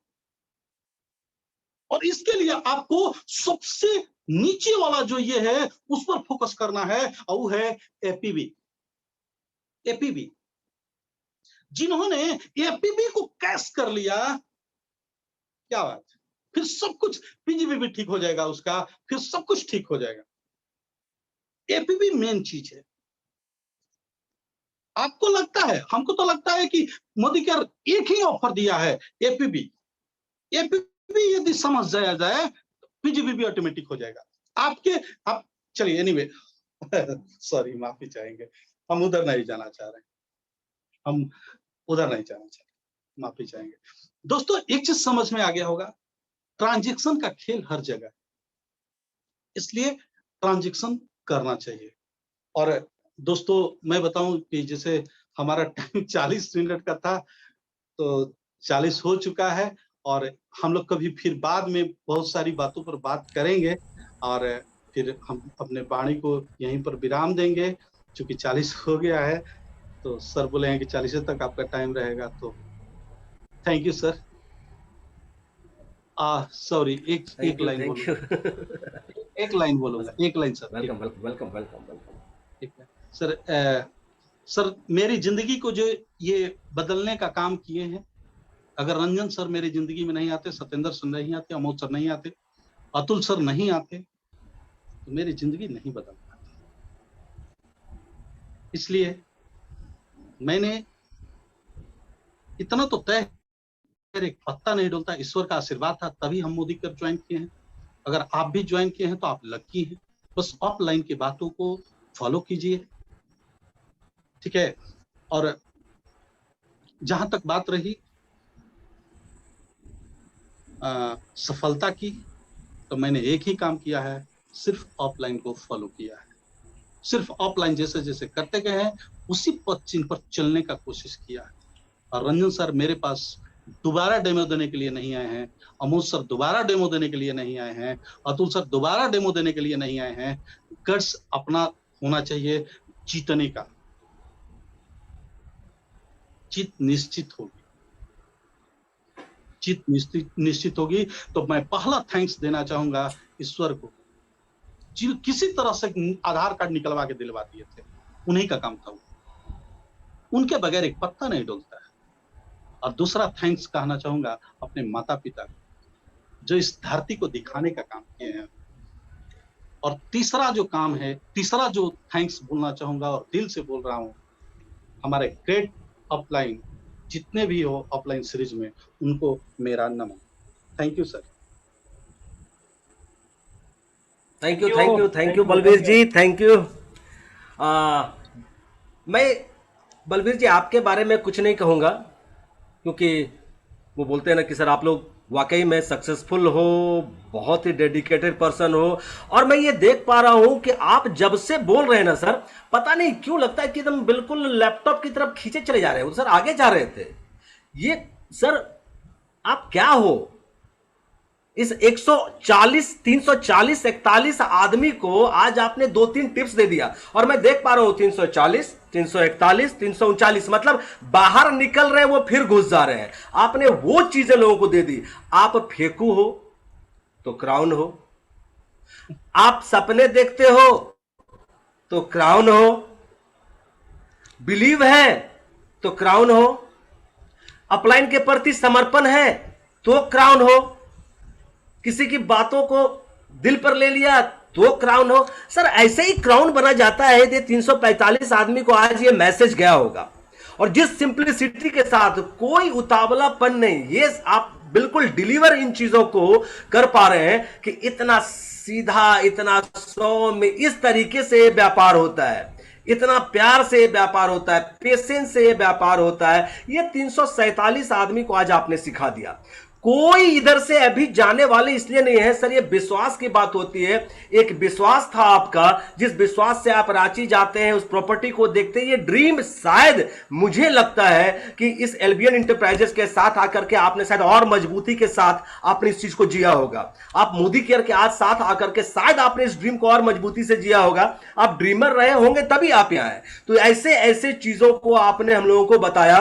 और इसके लिए आपको सबसे नीचे वाला जो ये है उस पर फोकस करना है, और वो है एपीबी। एपीबी जिन्होंने एपीबी को कैश कर लिया, क्या बात है, फिर सब कुछ, पीजीबी भी ठीक हो जाएगा उसका, फिर सब कुछ ठीक हो जाएगा। एपीबी मेन चीज है। आपको लगता है, हमको तो लगता है कि मोदी के एक ही ऑफर दिया है, एपीबी। एपीबी यदि समझ जाया जाए तो पीजीबी भी ऑटोमेटिक हो जाएगा आपके। आप चलिए एनीवे सॉरी माफी चाहेंगे, हम उधर नहीं जाना चाह रहे, हम उधर नहीं जाना चाह रहे, माफी चाहेंगे। दोस्तों एक चीज समझ में आ गया होगा, ट्रांजैक्शन का खेल हर जगह है, इसलिए ट्रांजैक्शन करना चाहिए। और दोस्तों मैं बताऊं कि जैसे हमारा टाइम 40 मिनट का था, तो 40 हो चुका है, और हम लोग कभी फिर बाद में बहुत सारी बातों पर बात करेंगे, और फिर हम अपने वाणी को यहीं पर विराम देंगे। चूंकि 40 हो गया है, तो सर बोले हैं कि 40 तक आपका टाइम रहेगा, तो थैंक यू सर। सॉरी, एक लाइन बोलूंगा, एक लाइन बोलूंगा, एक line sir. Welcome welcome welcome welcome welcome sir, sir मेरी जिंदगी को जो ये बदलने का काम किए हैं, अगर रंजन सर मेरी जिंदगी में नहीं आते, सत्येंद्र सर नहीं आते, अमोद सर नहीं आते, अतुल सर नहीं आते, तो मेरी जिंदगी नहीं बदल पाती। इसलिए मैंने इतना तो तय, एक पत्ता नहीं डोलता, ईश्वर का आशीर्वाद था तभी हम मोदी कर ज्वाइन किए हैं। अगर आप भी ज्वाइन किए हैं तो आप लकी हैं। बस ऑफलाइन की बातों को फॉलो कीजिए, ठीक है। और जहां तक बात रही सफलता की, तो मैंने एक ही काम किया है, सिर्फ ऑफलाइन को फॉलो किया है। सिर्फ ऑफलाइन जैसे जैसे करते गए हैं उसी पथ चिन्ह पर चलने का कोशिश किया है। और रंजन सर मेरे पास दोबारा डेमो देने के लिए नहीं आए हैं, अमोद सर दोबारा डेमो देने के लिए नहीं आए हैं, अतुल सर दोबारा डेमो देने के लिए नहीं आए हैं। गट्स अपना होना चाहिए जीतने का, जीत निश्चित होगी, जीत निश्चित होगी। तो मैं पहला थैंक्स देना चाहूंगा ईश्वर को, जो किसी तरह से आधार कार्ड निकलवा के दिलवा दिए थे, उन्हीं का काम था वो, उनके बगैर एक पत्ता नहीं डोलता है। और दूसरा थैंक्स कहना चाहूंगा अपने माता पिता को, जो इस धरती को दिखाने का काम किए हैं। और तीसरा जो काम है, तीसरा जो थैंक्स बोलना चाहूंगा और दिल से बोल रहा हूं, हमारे ग्रेट अपलाइन जितने भी हो अपलाइन सीरीज में, उनको मेरा नमन। Thank you sir. Thank you Balbir ji, thank you. मैं बलबीर जी आपके बारे में कुछ नहीं कहूँगा, क्योंकि वो बोलते हैं ना कि सर आप लोग वाकई में सक्सेसफुल हो, बहुत ही डेडिकेटेड पर्सन हो। और मैं ये देख पा रहा हूँ कि आप जब से बोल रहे हैं ना सर, पता नहीं क्यों लगता है कि एकदम बिल्कुल लैपटॉप की तरफ खींचे चले जा रहे हो सर, आगे जा रहे थे। ये सर आप क्या हो, इस 140 340 41 आदमी को आज आपने 2-3 टिप्स दे दिया, और मैं देख पा रहा हूं 340 341 339, मतलब बाहर निकल रहे हैं वो फिर घुस जा रहे हैं। आपने वो चीजें लोगों को दे दी। आप फेंकू हो तो क्राउन हो, आप सपने देखते हो तो क्राउन हो, बिलीव है तो क्राउन हो, अपलाइन के प्रति समर्पण है तो क्राउन हो, किसी की बातों को दिल पर ले लिया तो क्राउन हो। सर ऐसे ही क्राउन बना जाता है। ये 345 आदमी को आज ये मैसेज गया होगा, और जिस सिंपलिसिटी के साथ, कोई उतावलापन नहीं, ये आप बिल्कुल डिलीवर इन चीजों को कर पा रहे हैं कि इतना सीधा, इतना सौम्य, इस तरीके से व्यापार होता है, इतना प्यार से व्यापार होता है, पेशेंस से व्यापार होता है। ये 347 आदमी को आज आपने सिखा दिया। कोई इधर से अभी जाने वाले इसलिए नहीं है सर, ये विश्वास की बात होती है। एक विश्वास था आपका, जिस विश्वास से आप रांची जाते हैं, उस प्रॉपर्टी को देखते हैं। ये ड्रीम शायद मुझे लगता है कि इस एल्बियन इंटरप्राइजेस के साथ आकर के आपने शायद और मजबूती के साथ आपने इस चीज को जिया होगा। आप मोदी केयर के आज साथ आकर के शायद आपने इस ड्रीम को और मजबूती से जिया होगा। आप ड्रीमर रहे होंगे तभी आप यहाँ आए। तो ऐसे ऐसे चीजों को आपने हम लोगों को बताया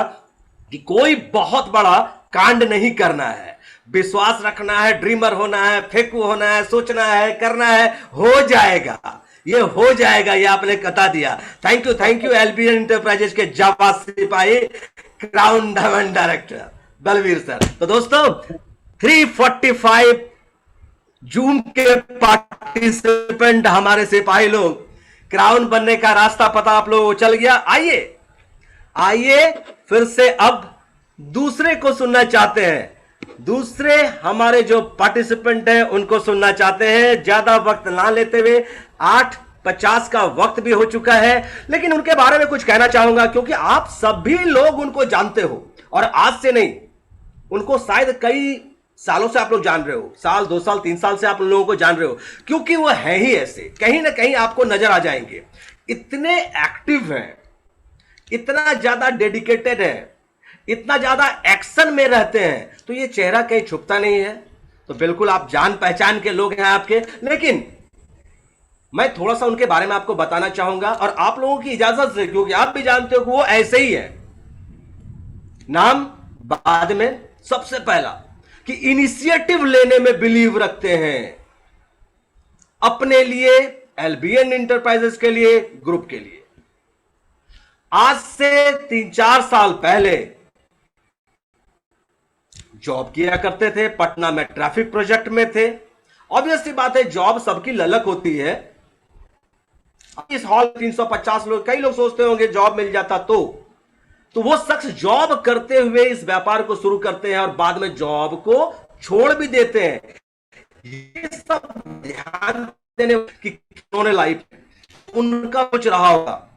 कि कोई बहुत बड़ा कांड नहीं करना है, विश्वास रखना है, ड्रीमर होना है, फेंकू होना है, सोचना है, करना है, हो जाएगा, ये हो जाएगा, ये आपने बता दिया। थैंक यू एल्बियन इंटरप्राइजेस के जाबाज सिपाही, crown diamond director Balbir sir. तो दोस्तों 345 जूम के पार्टिसिपेंट हमारे सिपाही लोग, क्राउन बनने का रास्ता पता आप लोगों को चल गया। आइए फिर से अब दूसरे को सुनना चाहते हैं, दूसरे हमारे जो पार्टिसिपेंट हैं उनको सुनना चाहते हैं। ज्यादा वक्त ना लेते हुए, 8:50 का वक्त भी हो चुका है, लेकिन उनके बारे में कुछ कहना चाहूंगा क्योंकि आप सभी लोग उनको जानते हो और आज से नहीं, उनको शायद कई सालों से आप लोग जान रहे हो, साल 2 साल 3 साल से आप लोगों को जान रहे हो, क्योंकि वो है ही ऐसे, कहीं ना कहीं आपको नजर आ जाएंगे। इतने एक्टिव हैं, इतना ज्यादा डेडिकेटेड है, इतना ज्यादा एक्शन में रहते हैं, तो ये चेहरा कहीं छुपता नहीं है। तो बिल्कुल आप जान पहचान के लोग हैं आपके, लेकिन मैं थोड़ा सा उनके बारे में आपको बताना चाहूंगा और आप लोगों की इजाजत से, क्योंकि आप भी जानते हो कि वो ऐसे ही है। नाम बाद में, सबसे पहला कि इनिशिएटिव लेने में बिलीव रखते हैं, अपने लिए, एल्बियन इंटरप्राइजेस के लिए, ग्रुप के लिए। आज से 3-4 साल पहले जॉब किया करते थे, पटना में ट्रैफिक प्रोजेक्ट में थे। ऑब्वियसली बात है, जॉब सबकी ललक होती है। इस हॉल 350 लोग, कई लोग सोचते होंगे जॉब मिल जाता तो वो शख्स जॉब करते हुए इस व्यापार को शुरू करते हैं और बाद में जॉब को छोड़ भी देते हैं। ये सब ध्यान देने की उन्होंने लाइफ उनका कुछ रहा होगा,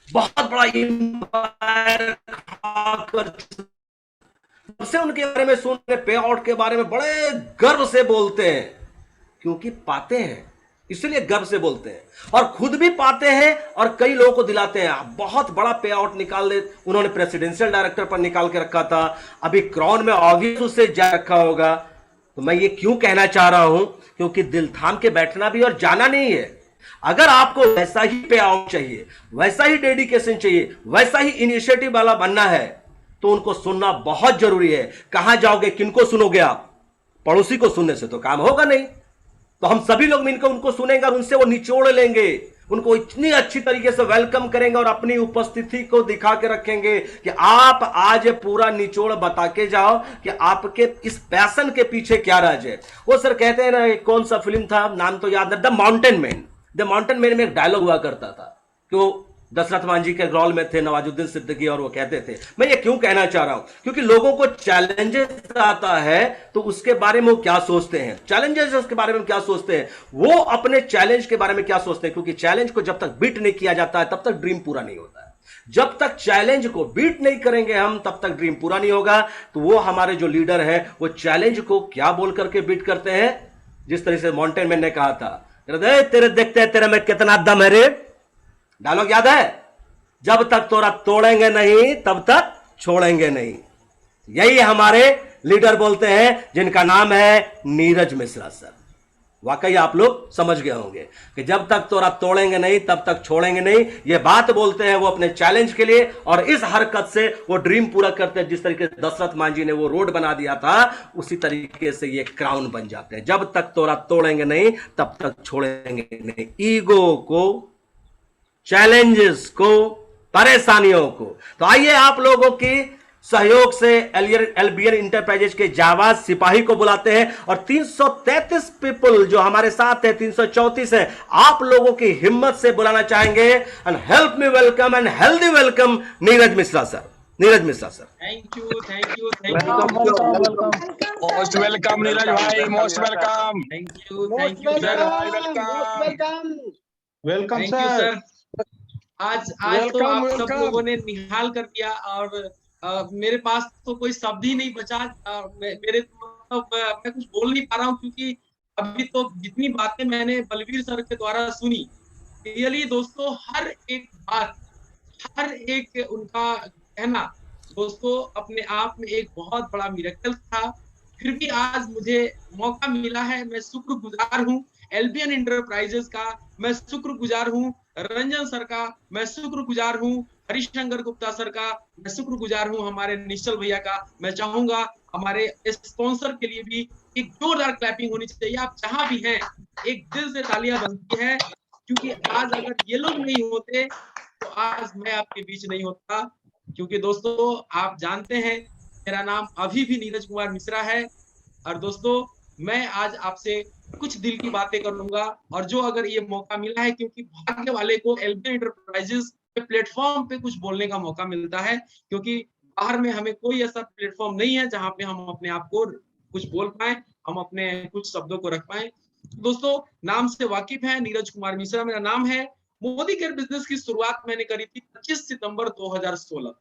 बहुत बड़ा एम्पायर खाकर सबसे उनके बारे में सुन रहे, पे आउट के बारे में बड़े गर्व से बोलते हैं, क्योंकि पाते हैं इसलिए गर्व से बोलते हैं, और खुद भी पाते हैं और कई लोगों को दिलाते हैं। बहुत बड़ा पे आउट निकाल दे, उन्होंने प्रेसिडेंशियल डायरेक्टर पर निकाल के रखा था, अभी क्राउन में ऑब्वियस उससे जा रखा होगा। तो मैं ये क्यों कहना चाह रहा हूं, क्योंकि दिल थाम के बैठना भी और जाना नहीं है। अगर आपको वैसा ही पे आउट चाहिए, वैसा ही डेडिकेशन चाहिए, वैसा ही इनिशिएटिव वाला बनना है, तो उनको सुनना बहुत जरूरी है। कहां जाओगे, किनको सुनोगे आप? पड़ोसी को सुनने से तो काम होगा नहीं। तो हम सभी लोग मिलकर उनको सुनेंगे और उनसे वो निचोड़ लेंगे, उनको इतनी अच्छी तरीके से वेलकम करेंगे और अपनी उपस्थिति को दिखा के रखेंगे कि आप आज पूरा निचोड़ बता के जाओ कि आपके इस पैशन के पीछे क्या राज है। वो सर कहते हैं ना, कौन सा फिल्म था, नाम तो याद नहीं, the mountain man. The mountain man में एक डायलॉग हुआ करता था कि वो दशरथ मांझी के रोल में थे, नवाजुद्दीन सिद्दीकी, और वो कहते थे, मैं ये क्यों कहना चाह रहा हूं, क्योंकि लोगों को चैलेंजेस आता है तो उसके बारे में वो क्या सोचते हैं, चैलेंजेस के बारे में क्या सोचते हैं, वो अपने चैलेंज के बारे में क्या सोचते हैं, क्योंकि चैलेंज को जब तक बीट नहीं किया जाता है तब तक ड्रीम पूरा नहीं होता है। जब तक चैलेंज को बीट नहीं करेंगे हम, तब तक ड्रीम पूरा नहीं होगा। तो वो हमारे जो लीडर है वो चैलेंज को क्या बोल करके बीट करते हैं, जिस तरह से माउंटेन मैन ने कहा था, तेरे देखते हैं तेरे में कितना दम है रे, डायलॉग याद है, जब तक तोरा तोड़ेंगे नहीं तब तक छोड़ेंगे नहीं। यही हमारे लीडर बोलते हैं, जिनका नाम है नीरज मिश्रा सर। वाकई आप लोग समझ गए होंगे कि जब तक तोरा तोड़ेंगे नहीं तब तक छोड़ेंगे नहीं, ये बात बोलते हैं वो अपने चैलेंज के लिए, और इस हरकत से वो ड्रीम पूरा करते हैं। जिस तरीके से दशरथ मांझी ने वो रोड बना दिया था, उसी तरीके से ये क्राउन बन जाते हैं। जब तक तोरा तोड़ेंगे नहीं तब तक छोड़ेंगे नहीं। ईगो को, चैलेंजेस को, परेशानियों को। तो आइए आप लोगों की सहयोग से एल्बियन इंटरप्राइजेस के जाबाज सिपाही को बुलाते हैं, और 333 पीपल जो हमारे साथ है, 334 है, आप लोगों की हिम्मत से बुलाना चाहेंगे। And help me welcome and healthy welcome Neeraj Mishra sir. Neeraj Mishra sir, thank you most welcome Neeraj भाई, most welcome, thank you sir, welcome thank you sir. Sir. आज तो आप सब लोगों ने निहाल कर दिया, और मेरे पास तो कोई शब्द ही नहीं बचा। मेरे मतलब मैं कुछ बोल नहीं पा रहा हूँ, क्योंकि अभी तो जितनी बातें मैंने बलवीर सर के द्वारा सुनी, रियली दोस्तों हर एक बात, हर एक उनका कहना दोस्तों अपने आप में एक बहुत बड़ा मिरेकल था। फिर भी आज मुझे मौका मिला है, मैं शुक्रगुजार हूँ एल्बियन इंटरप्राइजेस का, मैं शुक्रगुजार हूँ रंजन सर का, मैं शुक्रगुजार हूँ हरिशंकर गुप्ता सर का, मैं शुक्रगुजार हूँ हमारे निश्चल भैया का। मैं चाहूंगा हमारे स्पॉन्सर के लिए भी एक जोरदार क्लैपिंग होनी चाहिए। आप जहां भी हैं एक दिल से तालियां बनती है, क्योंकि आज अगर ये लोग नहीं होते तो आज मैं आपके बीच नहीं होता। क्योंकि दोस्तों आप जानते हैं मेरा नाम अभी भी नीरज कुमार मिश्रा है। और दोस्तों मैं आज आपसे कुछ दिल की बातें करूंगा, और जो अगर ये मौका मिला है, क्योंकि भाग्य वाले को एल्बियन इंटरप्राइजेस के प्लेटफॉर्म पे कुछ बोलने का मौका मिलता है, क्योंकि बाहर में हमें कोई ऐसा प्लेटफॉर्म नहीं है जहां पे हम अपने आप को कुछ बोल पाए, हम अपने कुछ शब्दों को रख पाए। दोस्तों नाम से वाकिफ है, नीरज कुमार मिश्रा मेरा नाम है। मोदी केयर बिजनेस की शुरुआत मैंने करी थी 25 सितंबर 2016।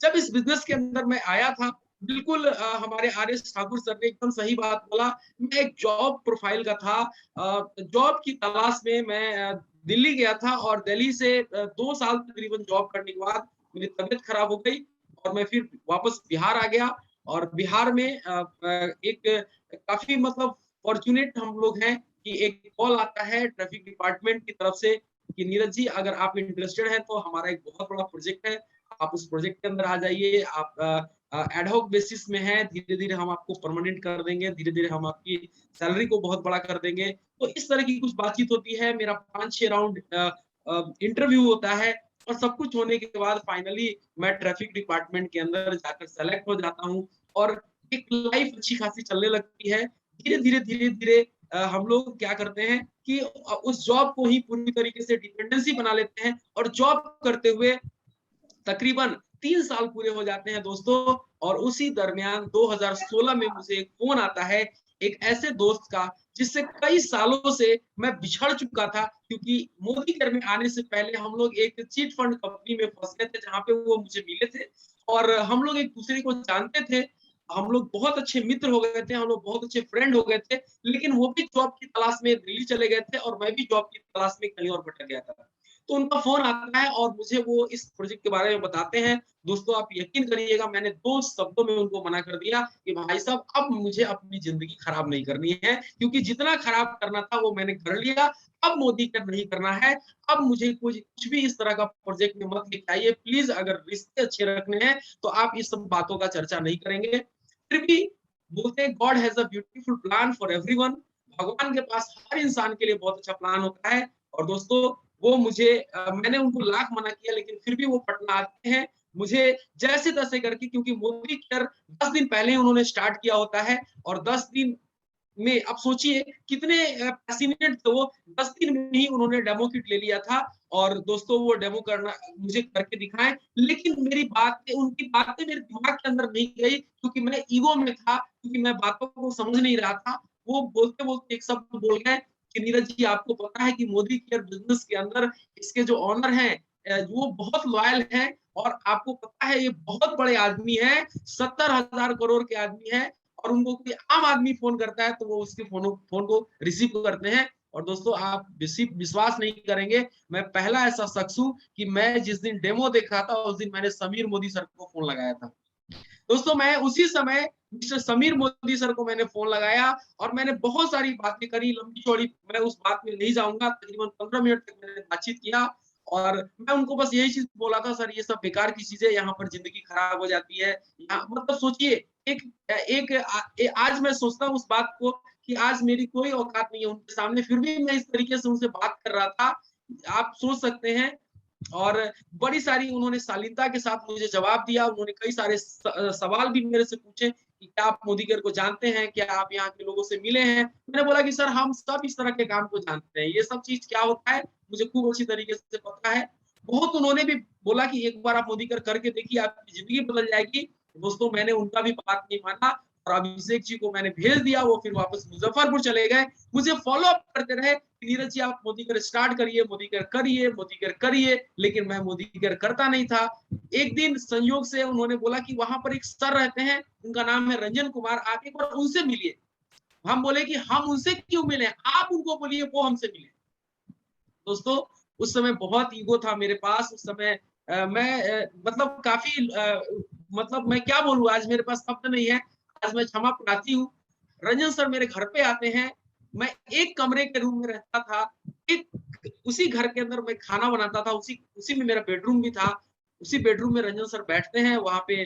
जब इस बिजनेस के अंदर मैं आया था, बिल्कुल हमारे RS ठाकुर सर ने एकदम सही बात बोला। मैं एक जॉब प्रोफाइल का था, जॉब की तलाश में मैं दिल्ली गया था, और दिल्ली से 2 साल तकरीबन जॉब करने के बाद मेरी तबीयत खराब हो गई और मैं फिर वापस बिहार आ गया। और बिहार में एक काफी मतलब फॉर्चुनेट हम लोग हैं कि एक कॉल आता है ट्रैफिक डिपार्टमेंट की तरफ से कि नीरज जी अगर आप इंटरेस्टेड हैं तो हमारा एक बहुत बड़ा प्रोजेक्ट है, आप उस प्रोजेक्ट के अंदर आ जाइए। आप एडहॉक बेसिस में है, धीरे धीरे हम आपको परमानेंट कर देंगे, धीरे धीरे हम आपकी सैलरी को बहुत बड़ा कर देंगे। तो इस तरह की कुछ बातचीत होती है। मेरा 5-6 राउंड इंटरव्यू होता है, और सब कुछ होने के बाद फाइनली मैं ट्रैफिक डिपार्टमेंट के अंदर जाकर सेलेक्ट हो जाता हूँ, और एक लाइफ अच्छी खासी चलने लगती है। धीरे धीरे धीरे धीरे हम लोग क्या करते हैं कि उस जॉब को ही पूरी तरीके से डिपेंडेंसी बना लेते हैं, और जॉब करते हुए तकरीबन 3 साल पूरे हो जाते हैं दोस्तों। और उसी दरमियान 2016 में मुझे एक फोन आता है एक ऐसे दोस्त का जिससे कई सालों से मैं बिछड़ चुका था, क्योंकि मोदी केयर में आने से पहले हम लोग एक चिट फंड कंपनी में फंस गए थे, जहां पे वो मुझे मिले थे और हम लोग एक दूसरे को जानते थे। हम लोग बहुत अच्छे मित्र हो गए थे, हम लोग बहुत अच्छे फ्रेंड हो गए थे, लेकिन वो भी जॉब की तलाश में दिल्ली चले गए थे और मैं भी जॉब की तलाश में कहीं और भटक गया था। तो उनका फोन आता है और मुझे वो इस प्रोजेक्ट के बारे में बताते हैं। दोस्तों आप यकीन करिएगा, मैंने 2 शब्दों में उनको मना कर दिया कि भाई साहब अब मुझे अपनी जिंदगी खराब नहीं करनी है, क्योंकि जितना खराब करना था वो मैंने कर लिया। अब मोदी केयर नहीं करना है। अब मुझे कुछ भी इस तरह का प्रोजेक्ट में मत लेके आइए प्लीज। अगर रिश्ते अच्छे रखने हैं तो आप इस सब बातों का चर्चा नहीं करेंगे। फिर भी बोलते हैं God has a beautiful plan for everyone. भगवान के पास हर इंसान के लिए बहुत अच्छा प्लान होता है। और दोस्तों वो मुझे मैंने उनको लाख मना किया, लेकिन फिर भी वो पटना आते हैं मुझे जैसे तैसे करके, क्योंकि मोदी केयर 10 दिन पहले ही उन्होंने स्टार्ट किया होता है, और 10 दिन में आप सोचिए कितने पैशनेट थे वो। 10 दिन में ही उन्होंने डेमो किट ले लिया था, और दोस्तों वो डेमो करना मुझे करके दिखाएं। लेकिन मेरी बातें, उनकी बातें मेरे दिमाग के अंदर नहीं गई, क्योंकि मैं ईगो में था, क्योंकि मैं बातों को समझ नहीं रहा था। वो बोलते बोलते एक शब्द बोल गए कि नीरज जी आपको पता है कि मोदी केयर बिजनेस के अंदर इसके जो ऑनर हैं वो बहुत लॉयल हैं, और आपको पता है ये बहुत बड़े आदमी है, 70,000 करोड़ के आदमी है, और उनको कोई आम आदमी फोन करता है तो वो उसके फोन को रिसीव करते हैं। और दोस्तों आप विश्वास नहीं करेंगे, मैं पहला ऐसा शख्स हूं कि मैं जिस दिन डेमो देख रहा था उस दिन मैंने समीर मोदी सर को फोन लगाया था। दोस्तों मैं उसी समय मिस्टर समीर मोदी सर को मैंने फोन लगाया और मैंने बहुत सारी बातें करी, लंबी चौड़ी, मैं उस बात में नहीं जाऊंगा। तकरीबन 15 मिनट तक मैंने बातचीत किया, और मैं उनको बस यही चीज बोला था, सर ये सब बेकार की चीजें, यहाँ पर जिंदगी खराब हो जाती है। मतलब सोचिए आज मैं सोचता हूँ उस बात को कि आज मेरी कोई औकात नहीं है उनके सामने, फिर भी मैं इस तरीके से उनसे बात कर रहा था, आप सोच सकते हैं। और बड़ी सारी उन्होंने शालीनता के साथ मुझे जवाब दिया। उन्होंने कई सारे सवाल भी मेरे से पूछे कि क्या आप मोदी केयर को जानते हैं, क्या आप यहाँ के लोगों से मिले हैं। मैंने बोला कि सर हम सब इस तरह के काम को जानते हैं, ये सब चीज क्या होता है मुझे खूब अच्छी तरीके से पता है। बहुत उन्होंने भी बोला कि एक बार आप मोदी केयर करके देखिए, आपकी जिंदगी बदल जाएगी। दोस्तों मैंने उनका भी बात नहीं माना, और अभिषेक जी को मैंने भेज दिया, वो फिर वापस मुजफ्फरपुर चले गए। मुझे फॉलो अप करते रहे, नीरज जी आप मोदी केयर स्टार्ट करिए, मोदी केयर करिए, मोदी केयर करिए, लेकिन मैं मोदी केयर करता नहीं था। एक दिन संयोग से उन्होंने बोला कि वहां पर एक सर रहते हैं, उनका नाम है रंजन कुमार, आप एक बार उनसे मिलिए। हम बोले कि हम उनसे क्यों मिले, आप उनको बोलिए वो हमसे मिले। दोस्तों उस समय बहुत ईगो था मेरे पास, उस समय मतलब काफी मतलब मैं क्या बोलूं, आज मेरे पास शब्द नहीं है, आज मैं क्षमा प्रार्थी हूँ। रंजन सर मेरे घर पे आते हैं, मैं एक कमरे के रूम में रहता था, एक उसी घर के अंदर मैं खाना बनाता था, उसी में मेरा बेडरूम भी था, उसी बेडरूम में रंजन सर बैठते हैं वहां पे।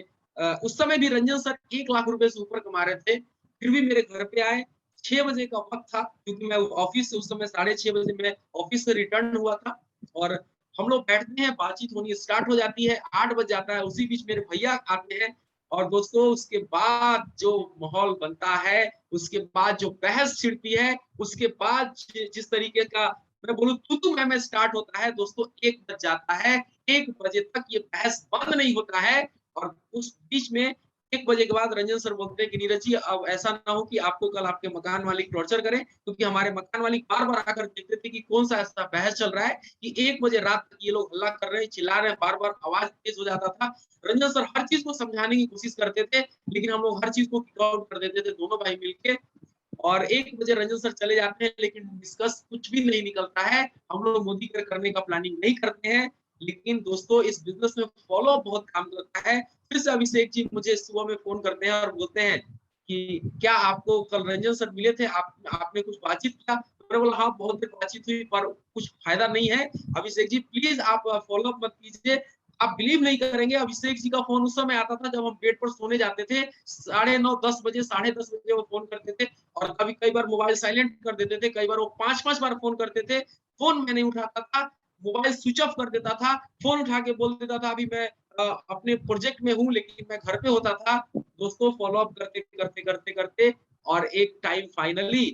उस समय भी रंजन सर 1 लाख रुपए से ऊपर कमा रहे थे, फिर भी मेरे घर पे आए। 6 बजे का वक्त था, क्योंकि मैं ऑफिस से उस समय 6:30 बजे मैं ऑफिस से रिटर्न हुआ था, और हम लोग बैठते हैं, बातचीत होनी स्टार्ट हो जाती है। 8 बज जाता है, उसी बीच मेरे भैया आते हैं, और दोस्तों उसके बाद जो माहौल बनता है, उसके बाद जो बहस छिड़ती है, उसके बाद जिस तरीके का मैं बोलूं तू मैं स्टार्ट होता है, दोस्तों 1 बज जाता है। 1 बजे तक ये बहस बंद नहीं होता है, और उस बीच में 1 बजे के बाद रंजन सर बोलते हैं कि नीरज जी अब ऐसा ना हो कि आपको कल आपके मकान मालिक टॉर्चर करें, क्योंकि हमारे मकान मालिक बार बार आकर देखते थे कि कौन सा ऐसा बहस चल रहा है कि 1 बजे रात तक ये लोग हल्ला कर रहे हैं, चिल्ला रहे हैं, बार बार आवाज तेज हो जाता था। रंजन सर हर चीज को समझाने की कोशिश करते थे, लेकिन हम लोग हर चीज को किक आउट कर देते थे दोनों भाई मिलके। और 1 बजे रंजन सर चले जाते हैं, लेकिन डिस्कस कुछ भी नहीं निकलता है, हम लोग मोदी केयर करने का प्लानिंग नहीं करते हैं। लेकिन दोस्तों इस बिजनेस में फॉलो अप बहुत काम करता है। फिर से अभिषेक जी मुझे सुबह में फोन करते हैं और बोलते हैं कि क्या आपको कल रंजन सर मिले थे, आपने कुछ बातचीत किया? मैंने बोला हाँ बहुत देर बातचीत हुई, पर कुछ फायदा नहीं है। अभिषेक जी प्लीज आप फॉलो अप मत कीजिए। आप बिलीव नहीं करेंगे, अभिषेक जी का फोन उस समय आता था जब हम बेड पर सोने जाते थे, 9:30 10 बजे 10:30 बजे वो फोन करते थे, और कई बार मोबाइल साइलेंट कर देते थे, कई बार वो 5-5 बार फोन करते थे, फोन मैं नहीं उठाता था, मोबाइल स्विच ऑफ कर देता था, फोन उठा के बोल देता था अभी मैं अपने प्रोजेक्ट में हूँ, लेकिन मैं घर पे होता था। दोस्तों फॉलो अप करते करते करते करते और एक टाइम फाइनली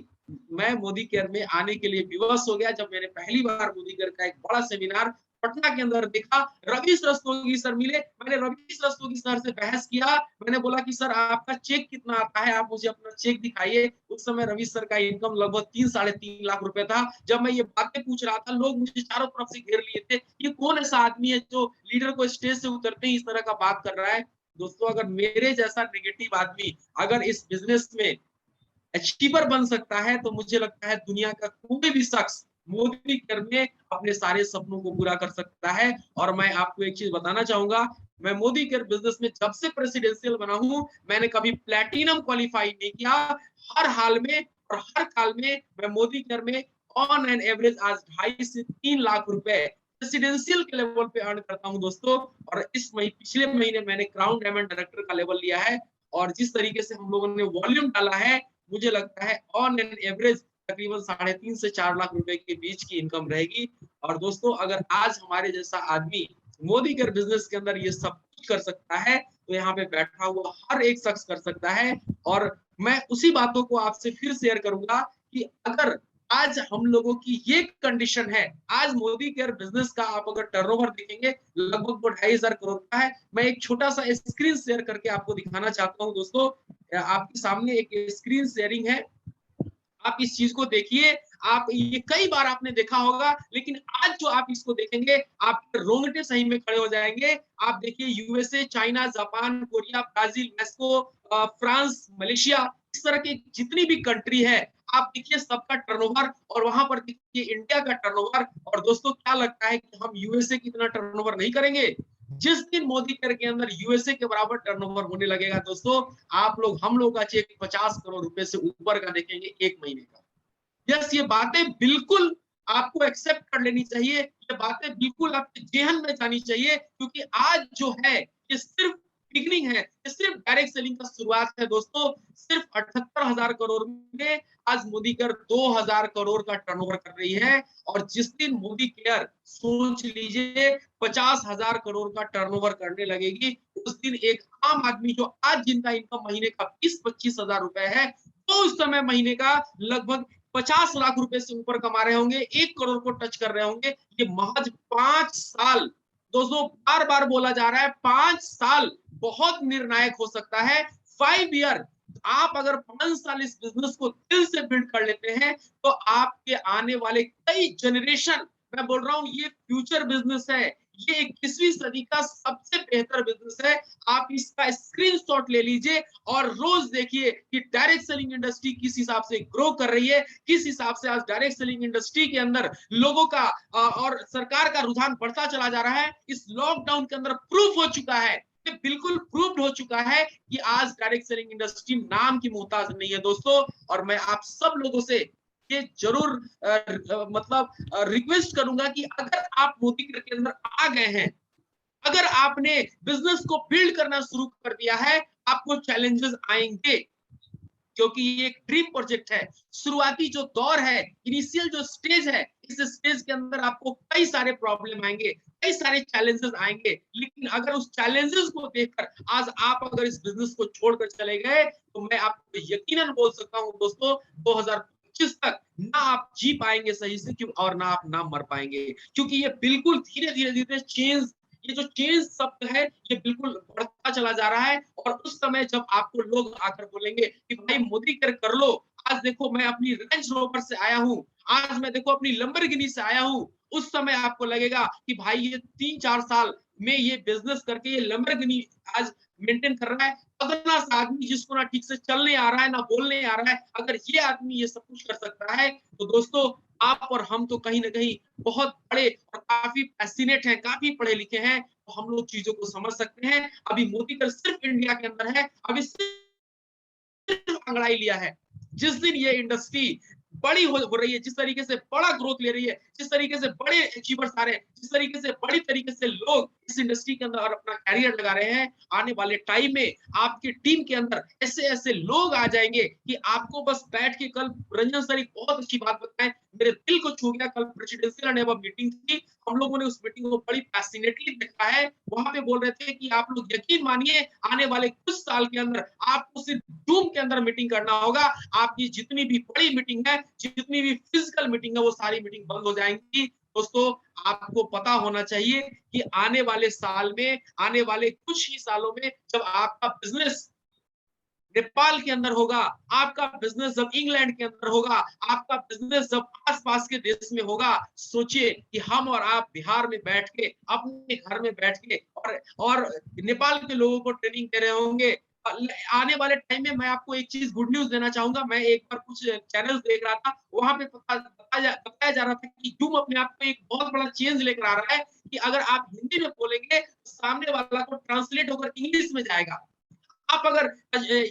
मैं मोदी केयर में आने के लिए विवश हो गया, जब मैंने पहली बार मोदी केयर का एक बड़ा सेमिनार पटना के अंदर देखा। रवीश रस्तोगी सर मिले, मैंने रवीश रस्तोगी सर से बहस किया, मैंने बोला कि सर आपका चेक कितना आता है, आप मुझे अपना चेक दिखाइए। उस समय रवीश सर का इनकम लगभग 3-3.5 लाख रुपए था। जब मैं ये बातें पूछ रहा था, लोग मुझे चारों तरफ से घेर लिए थे, ये कौन ऐसा आदमी है जो लीडर को स्टेज से उतरते ही इस तरह का बात कर रहा है। दोस्तों अगर मेरे जैसा नेगेटिव आदमी अगर इस बिजनेस में अचीवर बन सकता है, तो मुझे लगता है दुनिया का कोई भी शख्स मोदी केयर में अपने सारे सपनों को पूरा कर सकता है। और मैं आपको एक चीज बताना चाहूंगा, मैं मोदी केयर बिजनेस में जब से प्रेसिडेंशियल बना हूं, मैंने कभी प्लैटिनम क्वालिफाई नहीं किया। हर हाल में और हर काल में मैं मोदी केयर में ऑन एन एवरेज आज 2.5 से 3 लाख रुपए प्रेसिडेंशियल के लेवल पे अर्न करता हूं दोस्तों। और पिछले महीने मैंने क्राउन डायमंड डायरेक्टर का लेवल लिया है, और जिस तरीके से हम लोगों ने वॉल्यूम डाला है, मुझे लगता है ऑन एन एवरेज तकरीबन 3.5 से 4 लाख रुपए के बीच की इनकम रहेगी। और दोस्तों अगर आज हमारे जैसा आदमी मोदी केयर बिजनेस के अंदर ये सब कुछ कर सकता है, तो यहाँ पे बैठा हुआ हर एक शख्स कर सकता है। और मैं उसी बातों को आपसे फिर शेयर करूंगा कि अगर आज हम लोगों की ये कंडीशन है, आज मोदी केयर बिजनेस का आप अगर टर्नओवर देखेंगे लगभग 2,500 करोड़ का है। मैं एक छोटा सा स्क्रीन शेयर करके आपको दिखाना चाहता हूँ दोस्तों, आपके सामने एक स्क्रीन शेयरिंग है, आप इस चीज को देखिए। आप ये कई बार आपने देखा होगा, लेकिन आज जो आप इसको देखेंगे आपके रोंगटे सही में खड़े हो जाएंगे। आप देखिए USA, China, Japan, Korea, Brazil, Mexico, France, Malaysia, इस तरह की जितनी भी कंट्री है, आप देखिए सबका टर्नओवर, और वहां पर देखिए इंडिया का टर्नओवर। और दोस्तों क्या लगता है कि हम यूएसए की इतना टर्नओवर नहीं करेंगे? जिस दिन मोदी केयर के अंदर यूएसए के बराबर टर्नओवर होने लगेगा दोस्तों, आप लोग हम लोग का चेक 50 करोड़ रुपए से ऊपर का देखेंगे एक महीने का। यस, ये बातें बिल्कुल आपको एक्सेप्ट कर लेनी चाहिए, ये बातें बिल्कुल आपके जेहन में जानी चाहिए, क्योंकि आज जो है ये सिर्फ बिगनिंग है, ये सिर्फ डायरेक्ट सेलिंग का शुरुआत है दोस्तों। सिर्फ 78,000 करोड़ में आज मोदी केयर 2,000 करोड़ का टर्नओवर कर रही है। और जिस दिन मोदी केयर सोच लीजिए 50,000 करोड़ का टर्नओवर करने लगेगी, उस दिन एक आम आदमी जो आज जिनका इनकम महीने का 20-25 हजार रुपए है, तो उस समय महीने का लगभग 50 लाख रुपए से ऊपर कमा रहे होंगे, 1 करोड़ को टच कर रहे होंगे। ये महज 5 साल, दोस्तों बार बार बोला जा रहा है 5 साल बहुत निर्णायक हो सकता है। 5 ईयर आप अगर 5 साल इस बिजनेस को दिल से बिल्ड कर लेते हैं तो आपके आने वाले कई जनरेशन, मैं बोल रहा हूं ये फ्यूचर बिजनेस है, ये 21वीं सदी का सबसे बेहतर बिजनेस है। आप इसका स्क्रीनशॉट ले लीजिए और रोज देखिए कि डायरेक्ट सेलिंग इंडस्ट्री किस हिसाब से ग्रो कर रही है, किस हिसाब से आज डायरेक्ट सेलिंग इंडस्ट्री के अंदर लोगों का और सरकार का रुझान बढ़ता चला जा रहा है। इस लॉकडाउन के अंदर प्रूफ हो चुका है, ये बिल्कुल प्रूव्ड हो चुका है कि आज डायरेक्ट सेलिंग इंडस्ट्री नाम की मोहताज नहीं है दोस्तों। और मैं आप सब लोगों से ये जरूर मतलब रिक्वेस्ट करूंगा कि अगर आप मोदी के अंदर आ गए हैं, अगर आपने बिजनेस को बिल्ड करना शुरू कर दिया है, आपको चैलेंजेस आएंगे क्योंकि ये एक ड्रीम प्रोजेक्ट है। शुरुआती जो दौर है, इनिशियल जो स्टेज है, इस स्टेज के अंदर आपको कई सारे प्रॉब्लम आएंगे, कई सारे चैलेंजेस आएंगे, लेकिन अगर उस चैलेंजेस को देखकर आज आप अगर इस बिजनेस को छोड़कर चले गए तो मैं आपको यकीनन बोल सकता हूं दोस्तों 2025 तक ना आप जी पाएंगे सही से, क्यों और ना आप ना मर पाएंगे, क्योंकि ये बिल्कुल धीरे धीरे धीरे चेंज, ये जो चेंज शब्द है ये बिल्कुल बढ़ता चला जा रहा है। और उस समय जब आपको लोग आकर बोलेंगे कि भाई मोदी कर लो, आज देखो मैं अपनी रेंज रोवर से आया हूँ, आज मैं देखो अपनी लंबरगिनी से आया हूँ, उस समय आपको लगेगा कि भाई ये 3-4 साल में ये बिजनेस करके ये लंबरगिनी आज मेंटेन कर रहा है। अगला आदमी जिसको ना ठीक से चलने आ रहा है ना बोलने आ रहा है, अगर ये आदमी ये सब कुछ कर सकता है तो दोस्तों आप और हम तो कहीं ना कहीं बहुत बड़े और काफी पैसिनेट हैं, काफी पढ़े लिखे हैं, तो हम लोग चीजों को समझ सकते हैं। अभी मोदी कर सिर्फ इंडिया के अंदर है, अभी सिर्फ अंगड़ाई लिया है। जिस दिन ये इंडस्ट्री बड़ी हो रही है, जिस तरीके से बड़ा ग्रोथ ले रही है, जिस तरीके से बड़े अचीवर्स आ रहे हैं, जिस तरीके से बड़ी तरीके से लोग इस इंडस्ट्री के अंदर अपना कैरियर लगा रहे हैं, आने वाले टाइम में आपकी टीम के अंदर ऐसे ऐसे लोग आ जाएंगे कि आपको बस बैठ के, कल रंजन सर एक बहुत अच्छी बात बताएं, मेरे दिल को छू गया। कल प्रेसिडेंशियल एंड मीटिंग थी, हम लोगों ने उस मीटिंग को बड़ी पैसिनेटली देखा है। वहां पे बोल रहे थे कि आप लोग यकीन मानिए आने वाले कुछ साल के अंदर आपको सिर्फ जूम के अंदर मीटिंग करना होगा, आपकी जितनी भी बड़ी मीटिंग है, जितनी भी फिजिकल मीटिंग है, वो सारी मीटिंग बंद हो जाएंगी। दोस्तों आपको पता होना चाहिए कि आने वाले साल में, आने वाले कुछ ही सालों में जब आपका बिजनेस नेपाल के अंदर होगा, आपका बिजनेस जब इंग्लैंड के अंदर होगा, आपका बिजनेस जब आसपास के देश में होगा, सोचिए कि हम और आप बिहार में बैठ के, अपने घर में बैठ के और नेपाल के लोगों को ट्रेनिंग दे रहे होंगे। आने वाले टाइम में मैं आपको एक चीज गुड न्यूज देना चाहूंगा। मैं एक बार कुछ चैनल देख रहा था, वहां पे बताया जा रहा था कि जूम अपने आप में एक बहुत बड़ा चेंज लेकर आ रहा है कि अगर आप हिंदी में बोलेंगे तो सामने वाला को ट्रांसलेट होकर इंग्लिश में जाएगा। आप अगर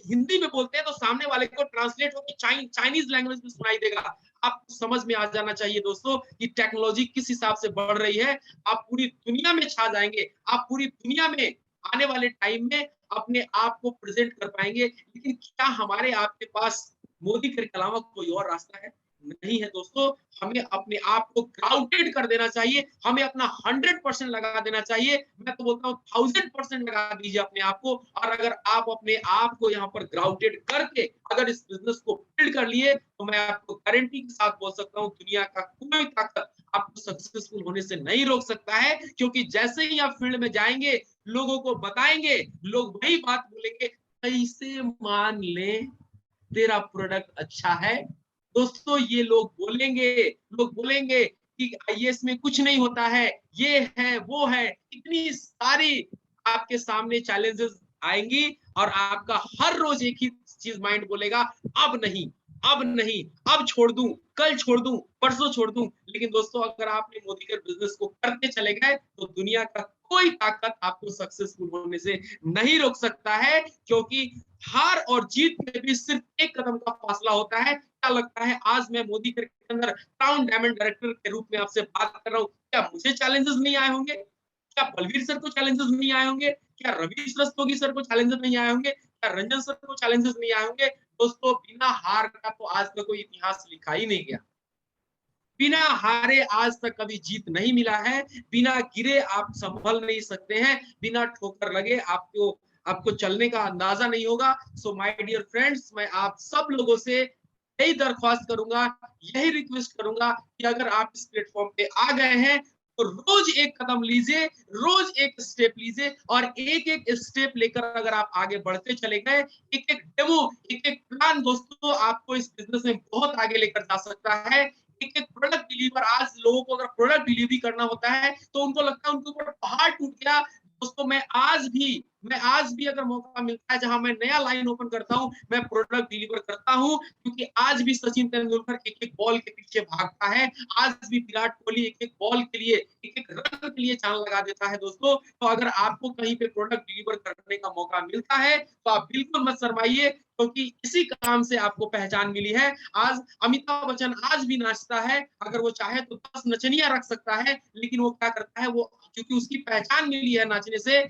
हिंदी में बोलते हैं तो सामने वाले को ट्रांसलेट होकर चाइनीज लैंग्वेज में सुनाई देगा। आपको समझ में आ जाना चाहिए दोस्तों कि टेक्नोलॉजी किस हिसाब से बढ़ रही है। आप पूरी दुनिया में छा जाएंगे, आप पूरी दुनिया में आने वाले टाइम में अपने आप को प्रेजेंट कर पाएंगे। लेकिन क्या हमारे आपके पास मोदी के अलावा कोई और रास्ता है? नहीं है दोस्तों। हमें अपने आप को ग्राउंडेड कर देना चाहिए, हमें अपना 100% लगा देना चाहिए। मैं तो बोलता हूँ 1000% लगा दीजिए अपने आप को। और अगर आप अपने आप को यहाँ पर ग्राउंडेड करके अगर इस बिजनेस को बिल्ड कर लिए तो मैं आपको गारंटी के साथ बोल सकता हूँ दुनिया का कोई ताकत आपको सक्सेसफुल होने से नहीं रोक सकता है। क्योंकि जैसे ही आप फील्ड में जाएंगे, लोगों को बताएंगे, लोग वही बात बोलेंगे, कैसे मान ले तेरा प्रोडक्ट अच्छा है। दोस्तों ये लोग बोलेंगे कि आईएएस में कुछ नहीं होता है, ये है वो है, इतनी सारी आपके सामने चैलेंजेस आएंगी और आपका हर रोज एक ही चीज माइंड बोलेगा, अब नहीं, अब छोड़ दूं, कल छोड़ दूं, परसों छोड़ दूं। लेकिन दोस्तों अगर आपने मोदी के बिजनेस को करते चले गए तो दुनिया का कोई ताकत आपको सक्सेसफुल होने से नहीं रोक सकता है। क्योंकि हार और जीत में भी सिर्फ एक कदम का फासला होता है। क्या लगता है आज मैं मोदी के अंदर क्राउन डायमंड डायरेक्टर के रूप में आपसे बात कर रहा हूँ, क्या मुझे चैलेंजेस नहीं आए होंगे? क्या बलवीर सर को चैलेंजेस नहीं आए होंगे? क्या रवीश रस्तोगी सर को चैलेंजेस नहीं आए होंगे? क्या रंजन सर को चैलेंजेस नहीं आए होंगे? दोस्तों बिना हार का तो आज तक कोई इतिहास लिखा ही नहीं गया। बिना हारे आज तक कभी जीत नहीं मिला है। बिना गिरे आप संभल नहीं सकते हैं, बिना ठोकर लगे आपको चलने का अंदाजा नहीं होगा। सो माय डियर फ्रेंड्स, मैं आप सब लोगों से यही दरख्वास्त करूंगा, यही रिक्वेस्ट करूंगा कि अगर आप इस प्लेटफॉर्म पे आ गए हैं तो रोज एक कदम लीजिए, रोज एक स्टेप लीजिए, और एक एक स्टेप लेकर अगर आप आगे बढ़ते चले गए, एक एक डेमो, एक एक प्लान दोस्तों आपको इस बिजनेस में बहुत आगे लेकर जा सकता है। एक एक प्रोडक्ट डिलीवर, आज लोगों को अगर प्रोडक्ट डिलीवरी करना होता है तो उनको लगता है उनके ऊपर पहाड़ टूट गया। दोस्तों मैं आज भी अगर मौका मिलता है जहां मैं नया लाइन ओपन करता हूं, मैं प्रोडक्ट डिलीवर करता हूं, क्योंकि आज भी सचिन तेंदुलकर एक एक बॉल के पीछे भागता है, आज भी विराट कोहली एक एक बॉल के लिए, एक एक रन के लिए जान लगा देता है दोस्तों। तो अगर आपको कहीं पे प्रोडक्ट डिलीवर करने का मौका मिलता है तो आप बिल्कुल मत शर्माइए, क्योंकि इसी काम से आपको पहचान मिली है। आज अमिताभ बच्चन आज भी नाचता है, अगर वो चाहे तो 10 नचनिया रख सकता है, लेकिन वो क्या करता है, वो क्योंकि उसकी पहचान मिली है नाचने से,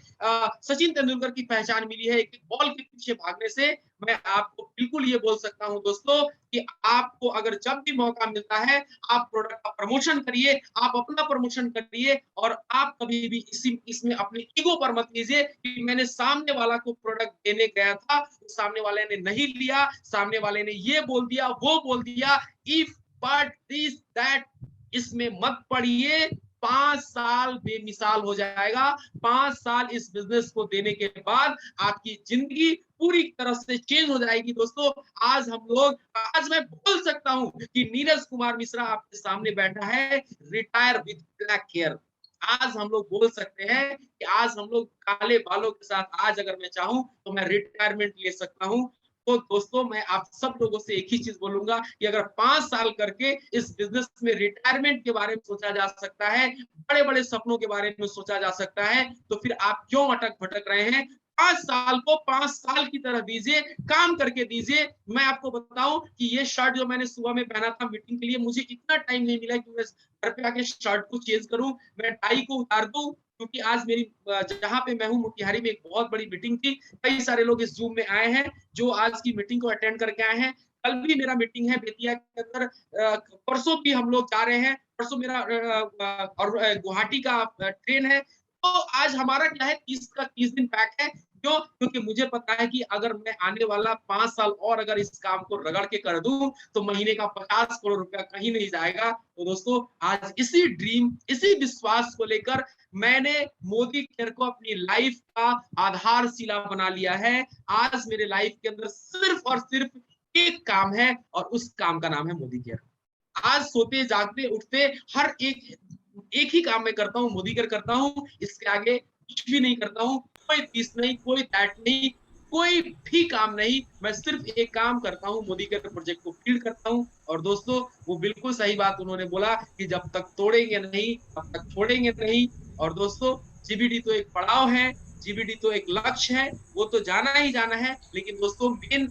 सचिन तेंदुलकर की पहचान मिली है एक बॉल के पीछे भागने से। मैं आपको बिल्कुल ये बोल सकता हूं दोस्तों कि आपको अगर जब भी मौका मिलता है, आप प्रोडक्ट का प्रमोशन करिए, आप अपना प्रमोशन करिए, और आप कभी भी इसमें अपने ईगो पर मत लीजिए कि मैंने सामने वाला को प्रोडक्ट देने गया था, सामने वाले ने नहीं लिया, सामने वाले ने ये बोल दिया, वो बोल दिया, इफ बट दिस दैट, इसमें मत पड़िए। 5 साल बेमिसाल हो जाएगा। 5 साल इस बिजनेस को देने के बाद आपकी जिंदगी पूरी तरह से चेंज हो जाएगी दोस्तों। आज मैं बोल सकता हूं कि नीरज कुमार मिश्रा आपके सामने बैठा है, रिटायर विद ब्लैक हेयर। आज हम लोग बोल सकते हैं कि आज हम लोग काले बालों के साथ, आज अगर मैं चाहूं तो मैं रिटायरमेंट ले सकता हूं। तो दोस्तों मैं आप सब लोगों से एक ही चीज बोलूंगा कि अगर 5 साल करके इस बिजनेस में रिटायरमेंट के बारे में सोचा जा सकता है, बड़े बड़े सपनों के बारे में सोचा जा सकता है, तो फिर आप क्यों अटक भटक रहे हैं? 5 साल को 5 साल की तरह दीजिए, काम करके दीजिए। मैं आपको बताऊं कि ये शर्ट जो मैंने सुबह में पहना था मीटिंग के लिए, मुझे इतना टाइम नहीं मिला कि मैं घर पे आके शर्ट को चेंज करूं, मैं टाई को उतार दूं, क्योंकि आज मेरी जहां पे मैं हूं मोतिहारी में एक बहुत बड़ी मीटिंग थी। कई सारे लोग इस जूम में आए हैं जो आज की मीटिंग को अटेंड करके आए हैं। कल भी मेरा मीटिंग है बेतिया के अंदर, परसों भी हम लोग जा रहे हैं, परसों मेरा और गुवाहाटी का ट्रेन है। तो आज हमारा क्या है, 30 दिन पैक है। क्यों? क्योंकि मुझे पता है कि अगर मैं आने वाला 5 साल और अगर इस काम को रगड़ के कर दूं तो महीने का 50 करोड़ रुपया कहीं नहीं जाएगा। तो दोस्तों आज इसी ड्रीम, इसी विश्वास को लेकर मैंने मोदी केयर को अपनी लाइफ का आधारशिला बना लिया है। आज मेरे लाइफ के अंदर सिर्फ और सिर्फ एक काम है, और उस काम का नाम है मोदी केयर। आज सोते जागते उठते हर एक ही काम मैं करता हूँ, मोदी केयर करता हूँ, इसके आगे कुछ भी नहीं करता हूँ। कोई दिस नहीं, कोई दैट नहीं, कोई भी काम नहीं, मैं सिर्फ एक काम करता हूँ, मोदी केयर प्रोजेक्ट को फील्ड करता हूँ। और दोस्तों वो बिल्कुल सही बात उन्होंने बोला कि जब तक तोड़ेंगे नहीं तब तक छोड़ेंगे नहीं। और दोस्तों जीबीडी तो एक पड़ाव है, जीबीडी तो एक लक्ष्य है, वो तो जाना ही जाना है। लेकिन दोस्तों मेन